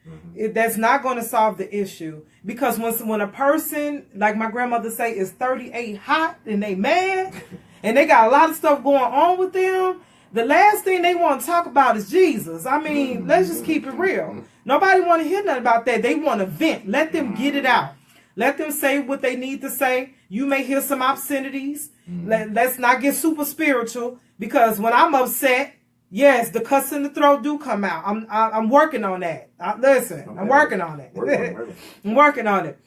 That's not going to solve the issue. Because when a person, like my grandmother say, is 38 hot and they mad and they got a lot of stuff going on with them, the last thing they want to talk about is Jesus. I mean, let's just keep it real. Nobody want to hear nothing about that. They want to vent. Let them get it out. Let them say what they need to say. You may hear some obscenities. Let's not get super spiritual, because when I'm upset, yes, the cuss in the throat do come out. I'm working on that. I'm working on it. I'm working on it.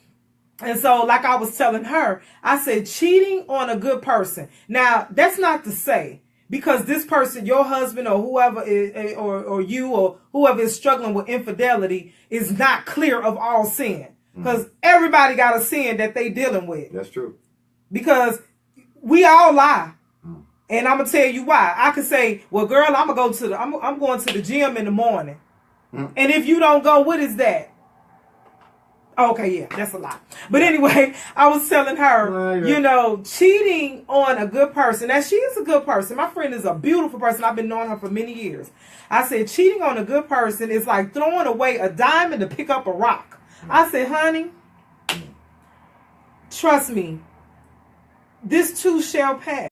And so, like I was telling her, I said cheating on a good person. Now, that's not to say, because this person, your husband or whoever is, or you or whoever is struggling with infidelity, is not clear of all sin. Because everybody got a sin that they dealing with. That's true. Because we all lie. And I'm gonna tell you why. I could say, well, girl, I'm going to the gym in the morning. And if you don't go, what is that? Okay, yeah, that's a lot. But anyway, I was telling her, cheating on a good person. Now, she is a good person. My friend is a beautiful person. I've been knowing her for many years. I said, cheating on a good person is like throwing away a diamond to pick up a rock. I said, honey, trust me, this too shall pass.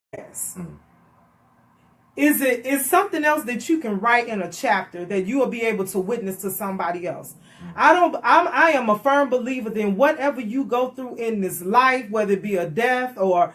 Is something else that you can write in a chapter that you will be able to witness to somebody else. I am a firm believer that whatever you go through in this life, whether it be a death or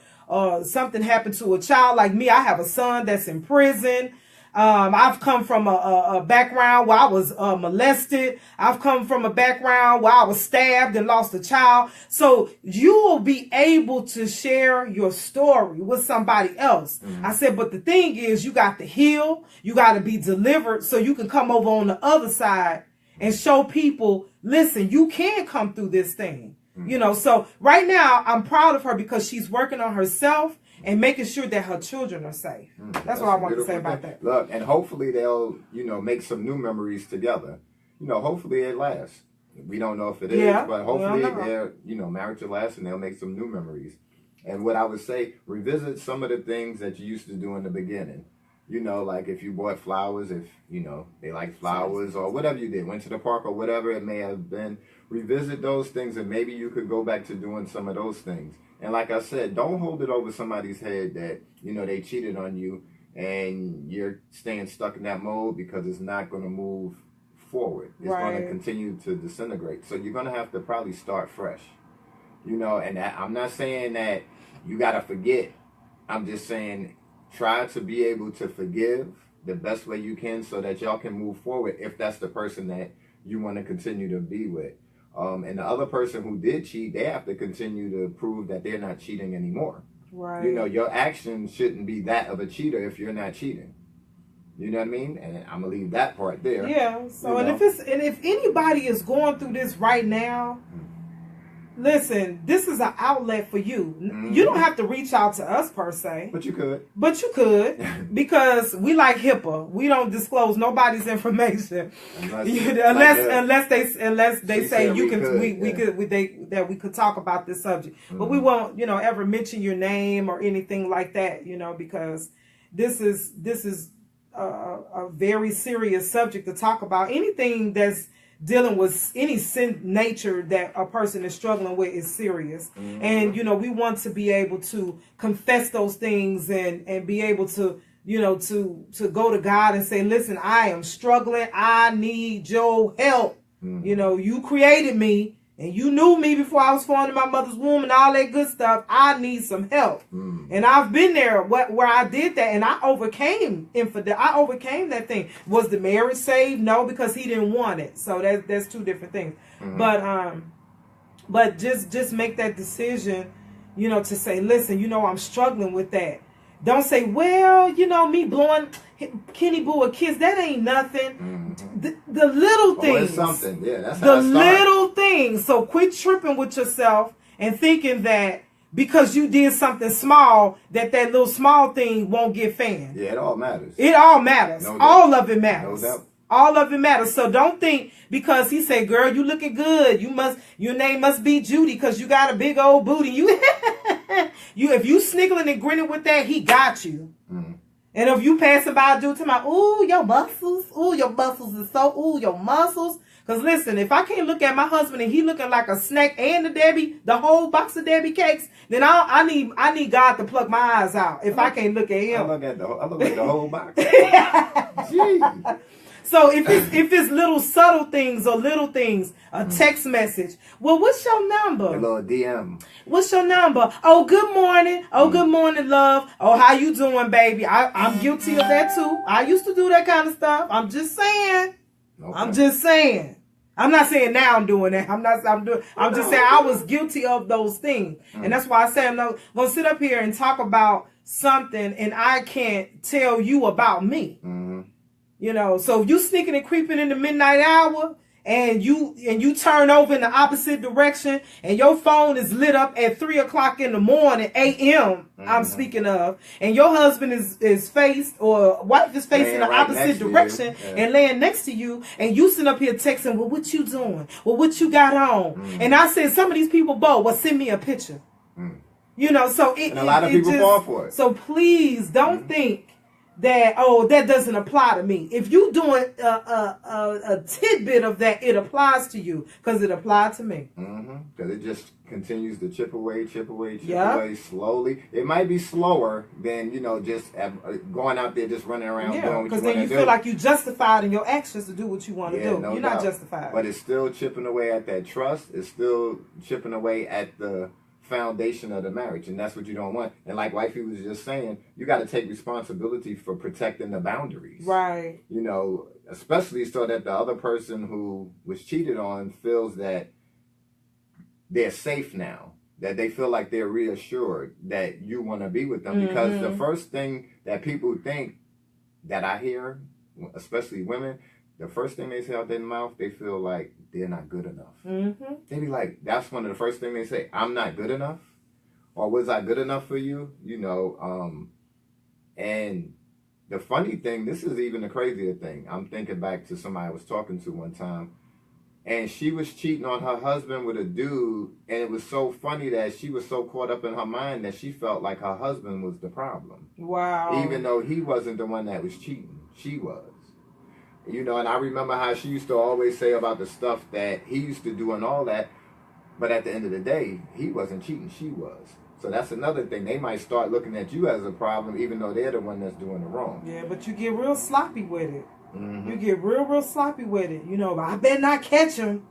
something happened to a child, like me, I have a son that's in prison. I've come from a background where I was molested. I've come from a background where I was stabbed and lost a child. So you will be able to share your story with somebody else. I said, but the thing is, you got to heal. You got to be delivered so you can come over on the other side and show people, listen, you can come through this thing. So right now I'm proud of her because she's working on herself and making sure that her children are safe. That's what I want to say about that. Look, and hopefully they'll, make some new memories together. Hopefully it lasts. We don't know if it is, but hopefully their, marriage will last and they'll make some new memories. And what I would say, revisit some of the things that you used to do in the beginning. Like if you bought flowers, if, they like flowers or whatever you did, went to the park or whatever it may have been, revisit those things and maybe you could go back to doing some of those things. And like I said, don't hold it over somebody's head that, they cheated on you and you're staying stuck in that mode, because it's not going to move forward. It's going to continue to disintegrate. So you're going to have to probably start fresh. You know, and I'm not saying that you got to forget. I'm just saying try to be able to forgive the best way you can so that y'all can move forward if that's the person that you want to continue to be with. And the other person who did cheat, they have to continue to prove that they're not cheating anymore. Right. You know, your actions shouldn't be that of a cheater if you're not cheating. You know what I mean? And I'm gonna leave that part there. Yeah. So, and if anybody is going through this right now, listen, this is an outlet for you. Mm-hmm. You don't have to reach out to us per se. But you could. Because we like HIPAA. We don't disclose nobody's information unless they say you can that we could talk about this subject. Mm-hmm. But we won't, ever mention your name or anything like that, because this is a very serious subject to talk about. Anything that's dealing with any sin nature that a person is struggling with is serious. Mm-hmm. And, we want to be able to confess those things and be able to, to go to God and say, listen, I am struggling. I need your help. Mm-hmm. You created me and you knew me before I was formed in my mother's womb and all that good stuff. I need some help. Mm. And I've been there where I did that and I overcame infidelity. I overcame that thing. Was the marriage saved? No, because he didn't want it. So that's two different things. Mm-hmm. But just make that decision, to say, listen, I'm struggling with that. Don't say, well, me blowing Kenny Boo a kiss, that ain't nothing. Mm-hmm. The little things. It's something. Yeah, that's how the little things. So quit tripping with yourself and thinking that because you did something small, that little small thing won't get fanned. Yeah, it all matters. It all matters. No all of it matters. No doubt. All of it matters. So don't think because he said, girl, you looking good. Your name must be Judy because you got a big old booty. If you sniggling and grinning with that, he got you. Mm-hmm. And if you passing by a dude to my, ooh, your muscles. Ooh, your muscles is so, ooh, your muscles. Because listen, if I can't look at my husband and he looking like a snack and the whole box of Debbie cakes, then I need God to pluck my eyes out if I can't look at him. I look at the whole box. Jeez. So if it's little subtle things or little things, a text message. Well, what's your number? A little DM. What's your number? Oh, good morning. Oh, good morning, love. Oh, how you doing, baby? I'm guilty of that too. I used to do that kind of stuff. I'm just saying. Okay. I'm just saying. I'm not saying now I'm doing that. I'm just saying I was guilty of those things. And that's why I say I'm not going to sit up here and talk about something and I can't tell you about me. Mm-hmm. So you sneaking and creeping in the midnight hour and you turn over in the opposite direction and your phone is lit up at 3:00 in the morning, a.m. Mm-hmm. I'm speaking of, and your husband is faced or wife is facing the opposite direction and laying next to you and you sit up here texting, well, what you doing? Well, what you got on? Mm-hmm. And I said, some of these people both, well, send me a picture. Mm-hmm. So and a lot of people fall for it. So please don't think that doesn't apply to me. If you doing a tidbit of that, it applies to you because it applied to me. Because it just continues to chip away slowly. It might be slower than just going out there just running around doing what you want to do. Because then you feel like you justified in your actions to do what you want to do. You're not justified. But it's still chipping away at that trust. It's still chipping away at the foundation of the marriage, and that's what you don't want. And like wifey was just saying, you got to take responsibility for protecting the boundaries, right? Especially so that the other person who was cheated on feels that they're safe now, that they feel like they're reassured that you want to be with them. Mm-hmm. Because the first thing that people think that I hear, especially women, the first thing they say out their mouth, they feel like they're not good enough. Mm-hmm. They be like, that's one of the first things they say, I'm not good enough? Or was I good enough for you? And the funny thing, this is even the crazier thing. I'm thinking back to somebody I was talking to one time, and she was cheating on her husband with a dude, and it was so funny that she was so caught up in her mind that she felt like her husband was the problem. Wow. Even though he wasn't the one that was cheating. She was. And I remember how she used to always say about the stuff that he used to do and all that. But at the end of the day, he wasn't cheating. She was. So that's another thing. They might start looking at you as a problem, even though they're the one that's doing the wrong. Yeah, but you get real sloppy with it. Mm-hmm. You get real sloppy with it. You know, I better not catch him.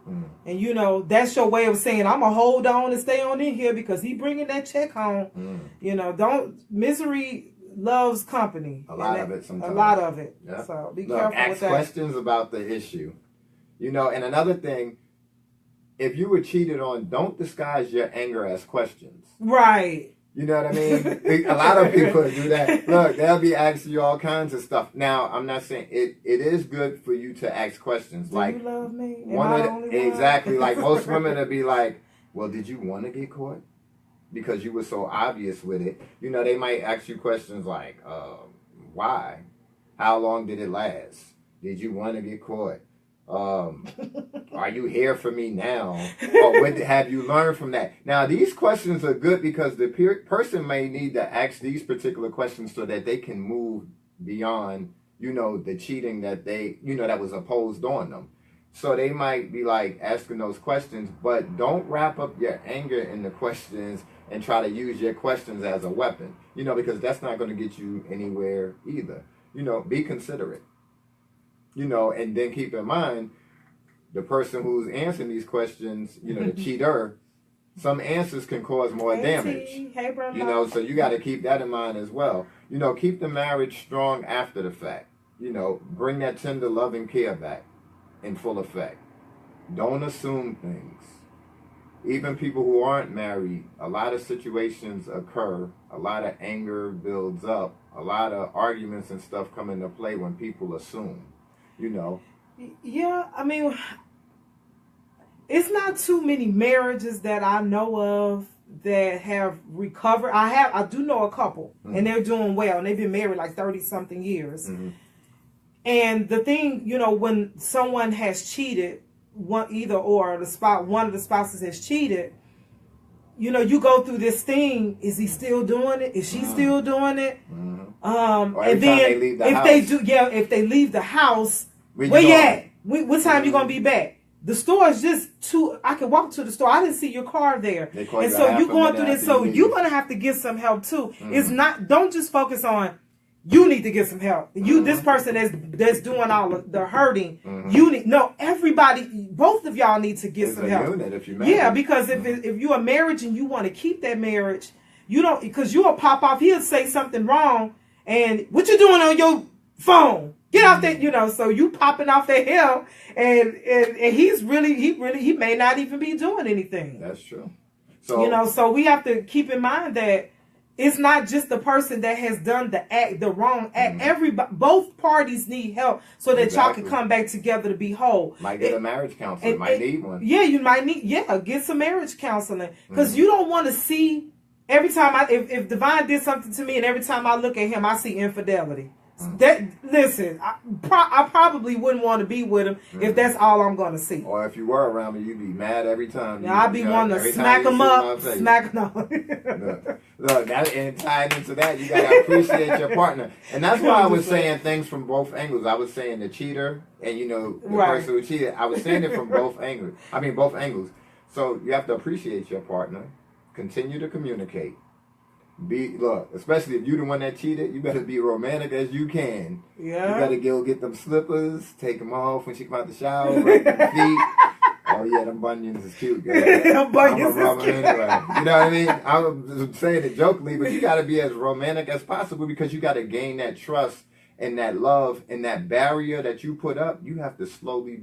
And, you know, that's your way of saying, I'm going to hold on and stay on in here because he bringing that check home. You know, misery loves company. A lot of it sometimes. A lot of it. Yeah. So be careful with that. Ask questions about the issue. You know, and another thing, if you were cheated on, don't disguise your anger as questions. Right. You know what I mean? A lot of people do that. Look, they'll be asking you all kinds of stuff. Now, I'm not saying it is good for you to ask questions. Do like, you love me? Exactly. Like most women will be like, well, did you want to get caught? Because you were so obvious with it. You know, they might ask you questions like, why? How long did it last? Did you want to get caught? Are you here for me now? Or what have you learned from that? Now, these questions are good because the person may need to ask these particular questions so that they can move beyond, you know, the cheating that that was imposed on them. So they might be like asking those questions, but don't wrap up your anger in the questions and try to use your questions as a weapon, you know, because that's not going to get you anywhere either. You know, be considerate. You know, and then keep in mind, the person who's answering these questions, you know, the cheater, some answers can cause more damage. Hey, bro. You know, so you got to keep that in mind as well. You know, keep the marriage strong after the fact. You know, bring that tender love and care back in full effect. Don't assume things. Even people who aren't married, a lot of situations occur. A lot of anger builds up. A lot of arguments and stuff come into play when people assume. You know. Yeah, I mean, it's not too many marriages that I know of that have recovered. I do know a couple, and they're doing well, and they've been married like 30-something years. And the thing, you know, when someone has cheated, one of the spouses has cheated, you know, you go through this thing. Is he still doing it? Is she still doing it? And then if they leave the house, where you at? What time you gonna be back? The store is just I can walk to the store. I didn't see your car there, and so you're going through this. So you're gonna have to get some help too. It's not. Don't just focus on. You need to get some help. This person that's doing all of the hurting. Everybody. Both of y'all need to get some help. Unit if you're married. Yeah, because if you're a marriage and you want to keep that marriage, you don't, because you'll pop off. He'll say something wrong, and what you doing on your phone? Get off that, you know. So you popping off at him, and he may not even be doing anything. That's true. So you know, so we have to keep in mind that it's not just the person that has done the wrong act. Both parties need help so that y'all can come back together to be whole. Might get a marriage counselor. Might need one. Yeah, you might need. Yeah, get some marriage counseling because you don't want to see every time if Divine did something to me and every time I look at him I see infidelity. Listen, I probably wouldn't want to be with him if that's all I'm going to see. Or if you were around me, you'd be mad every time. Yeah, I'd be wanting to smack him up, smack him up. Look, and tied into that, you got to appreciate your partner. And that's why I was saying things from both angles. I was saying the cheater and, you know, the person who cheated. I was saying it from both angles. Both angles. So you have to appreciate your partner. Continue to communicate. Especially if you're the one that cheated, you better be romantic as you can. Yeah. You better go get them slippers, take them off when she come out the shower, rub their feet. Oh yeah, them bunions is cute, girl. Them bunions is cute. Anyway. You know what I mean? I was saying it jokingly, but you got to be as romantic as possible because you got to gain that trust and that love and that barrier that you put up. You have to slowly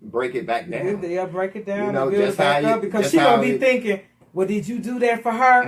break it back down. Yeah, break it down. You know, and build it back up because she gonna be thinking. Well, did you do that for her?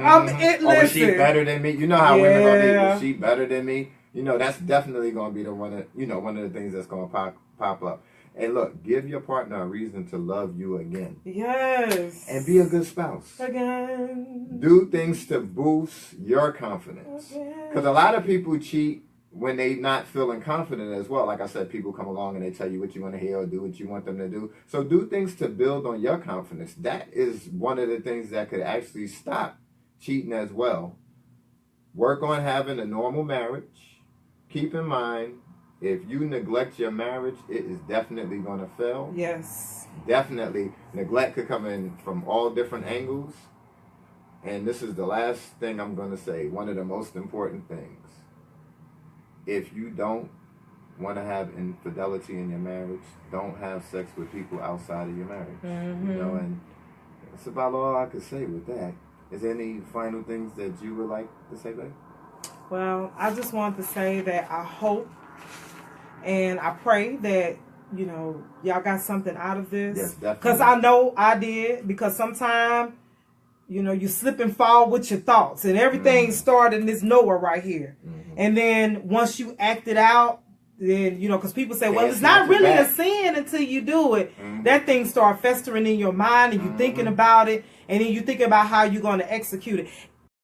Was she better than me? You know how women gonna be. Was she better than me? You know, that's definitely gonna be one of the things that's gonna pop up. And look, give your partner a reason to love you again. Yes. And be a good spouse. Again. Do things to boost your confidence. Because a lot of people cheat when they not feeling confident as well. Like I said, people come along and they tell you what you want to hear or do what you want them to do. So do things to build on your confidence. That is one of the things that could actually stop cheating as well. Work on having a normal marriage. Keep in mind, if you neglect your marriage, it is definitely going to fail. Yes. Definitely. Neglect could come in from all different angles. And this is the last thing I'm going to say. One of the most important things. If you don't want to have infidelity in your marriage, don't have sex with people outside of your marriage. Mm-hmm. You know, and that's about all I could say with that. Is there any final things that you would like to say, babe? Well, I just wanted to say that I hope and I pray that, you know, y'all got something out of this. Yes, definitely. Because I know I did. Because sometimes, you know, you slip and fall with your thoughts. And everything started in this nowhere right here. Mm-hmm. And then once you act it out, then, you know, because people say, well, it's not really a sin until you do it. Mm-hmm. That thing start festering in your mind and you thinking about it. And then you think about how you're going to execute it.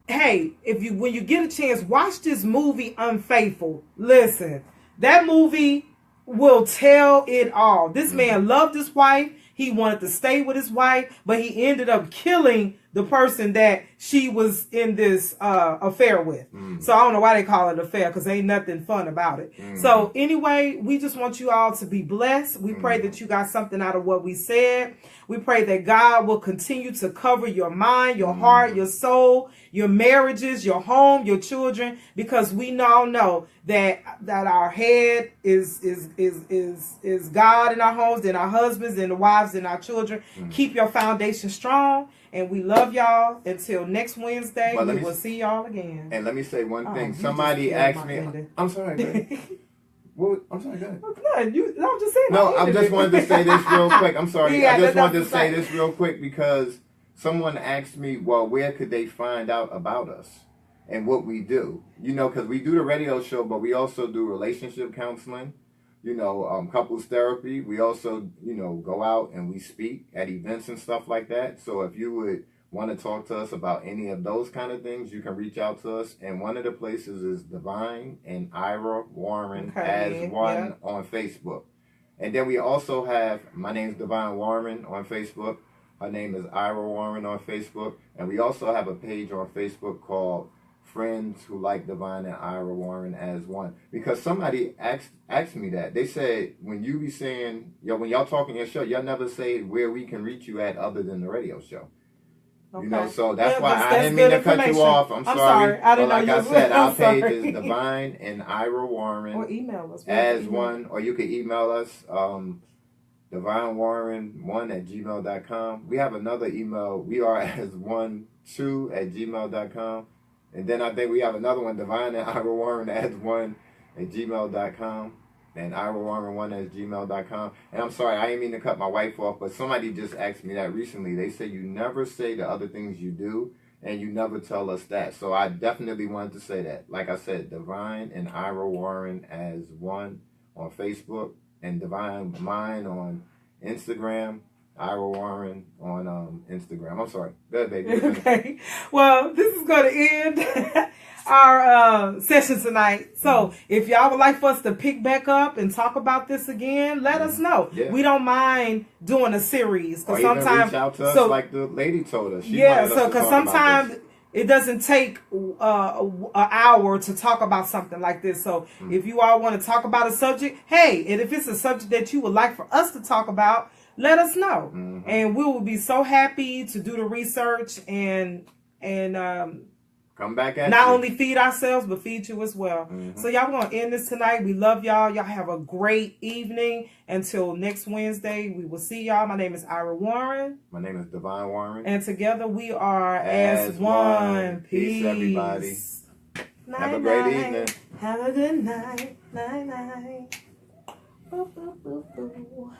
Hey, when you get a chance, watch this movie Unfaithful. Listen, that movie will tell it all. This man loved his wife. He wanted to stay with his wife, but he ended up killing the person that she was in this affair with. So I don't know why they call it affair, because ain't nothing fun about it. So anyway, we just want you all to be blessed. We pray that you got something out of what we said. We pray that God will continue to cover your mind, your heart, your soul, your marriages, your home, your children, because we all know that our head is God in our homes, and our husbands and the wives and our children. Keep your foundation strong, and we love y'all. Until next Wednesday, we will see y'all again. And let me say one thing. Somebody asked me. I'm sorry, man. Well, I'm sorry, go ahead. No, I'm just saying. No, I just wanted to say this real quick. I'm sorry. Yeah, I just wanted to say this real quick because someone asked me, well, where could they find out about us and what we do? You know, because we do the radio show, but we also do relationship counseling, you know, couples therapy. We also, you know, go out and we speak at events and stuff like that. So if you would want to talk to us about any of those kind of things, you can reach out to us. And one of the places is Divine and Ira Warren as one on Facebook. And then we also have, my name's Divine Warren on Facebook. Her name is Ira Warren on Facebook. And we also have a page on Facebook called Friends Who Like Divine and Ira Warren as one. Because somebody asked me that. They said, when you be saying, when y'all talking your show, y'all never say where we can reach you at other than the radio show. You know, so that's why I didn't mean to cut you off. I'm sorry. I didn't know like I said, our page is Divine and Ira Warren. Or email us. As one, or you can email us, divinewarren1@gmail.com. We have another email. We are as 12@gmail.com. And then I think we have another one, Divine and Ira Warren as 1@gmail.com. And IraWarren1@gmail.com. And I'm sorry, I didn't mean to cut my wife off, but somebody just asked me that recently. They say you never say the other things you do, and you never tell us that. So I definitely wanted to say that. Like I said, Divine and Ira Warren as one on Facebook, and Divine Mind on Instagram, Ira Warren on Instagram. I'm sorry. Go ahead, baby. Okay. Well, this is going to end our session tonight. So if y'all would like for us to pick back up and talk about this again, let us know. Yeah. We don't mind doing a series, because sometimes reach out to us like the lady told us. So because sometimes it doesn't take an hour to talk about something like this. So if you all want to talk about a subject, hey, and if it's a subject that you would like for us to talk about, let us know. And we will be so happy to do the research and come back at not only feed ourselves, but feed you as well. So y'all, we're going to end this tonight. We love y'all. Y'all have a great evening. Until next Wednesday, we will see y'all. My name is Ira Warren. My name is Divine Warren. And together we are as one. Peace. Peace, everybody. Night, have a great evening. Have a good night. Night, night. Boo, boo, boo, boo.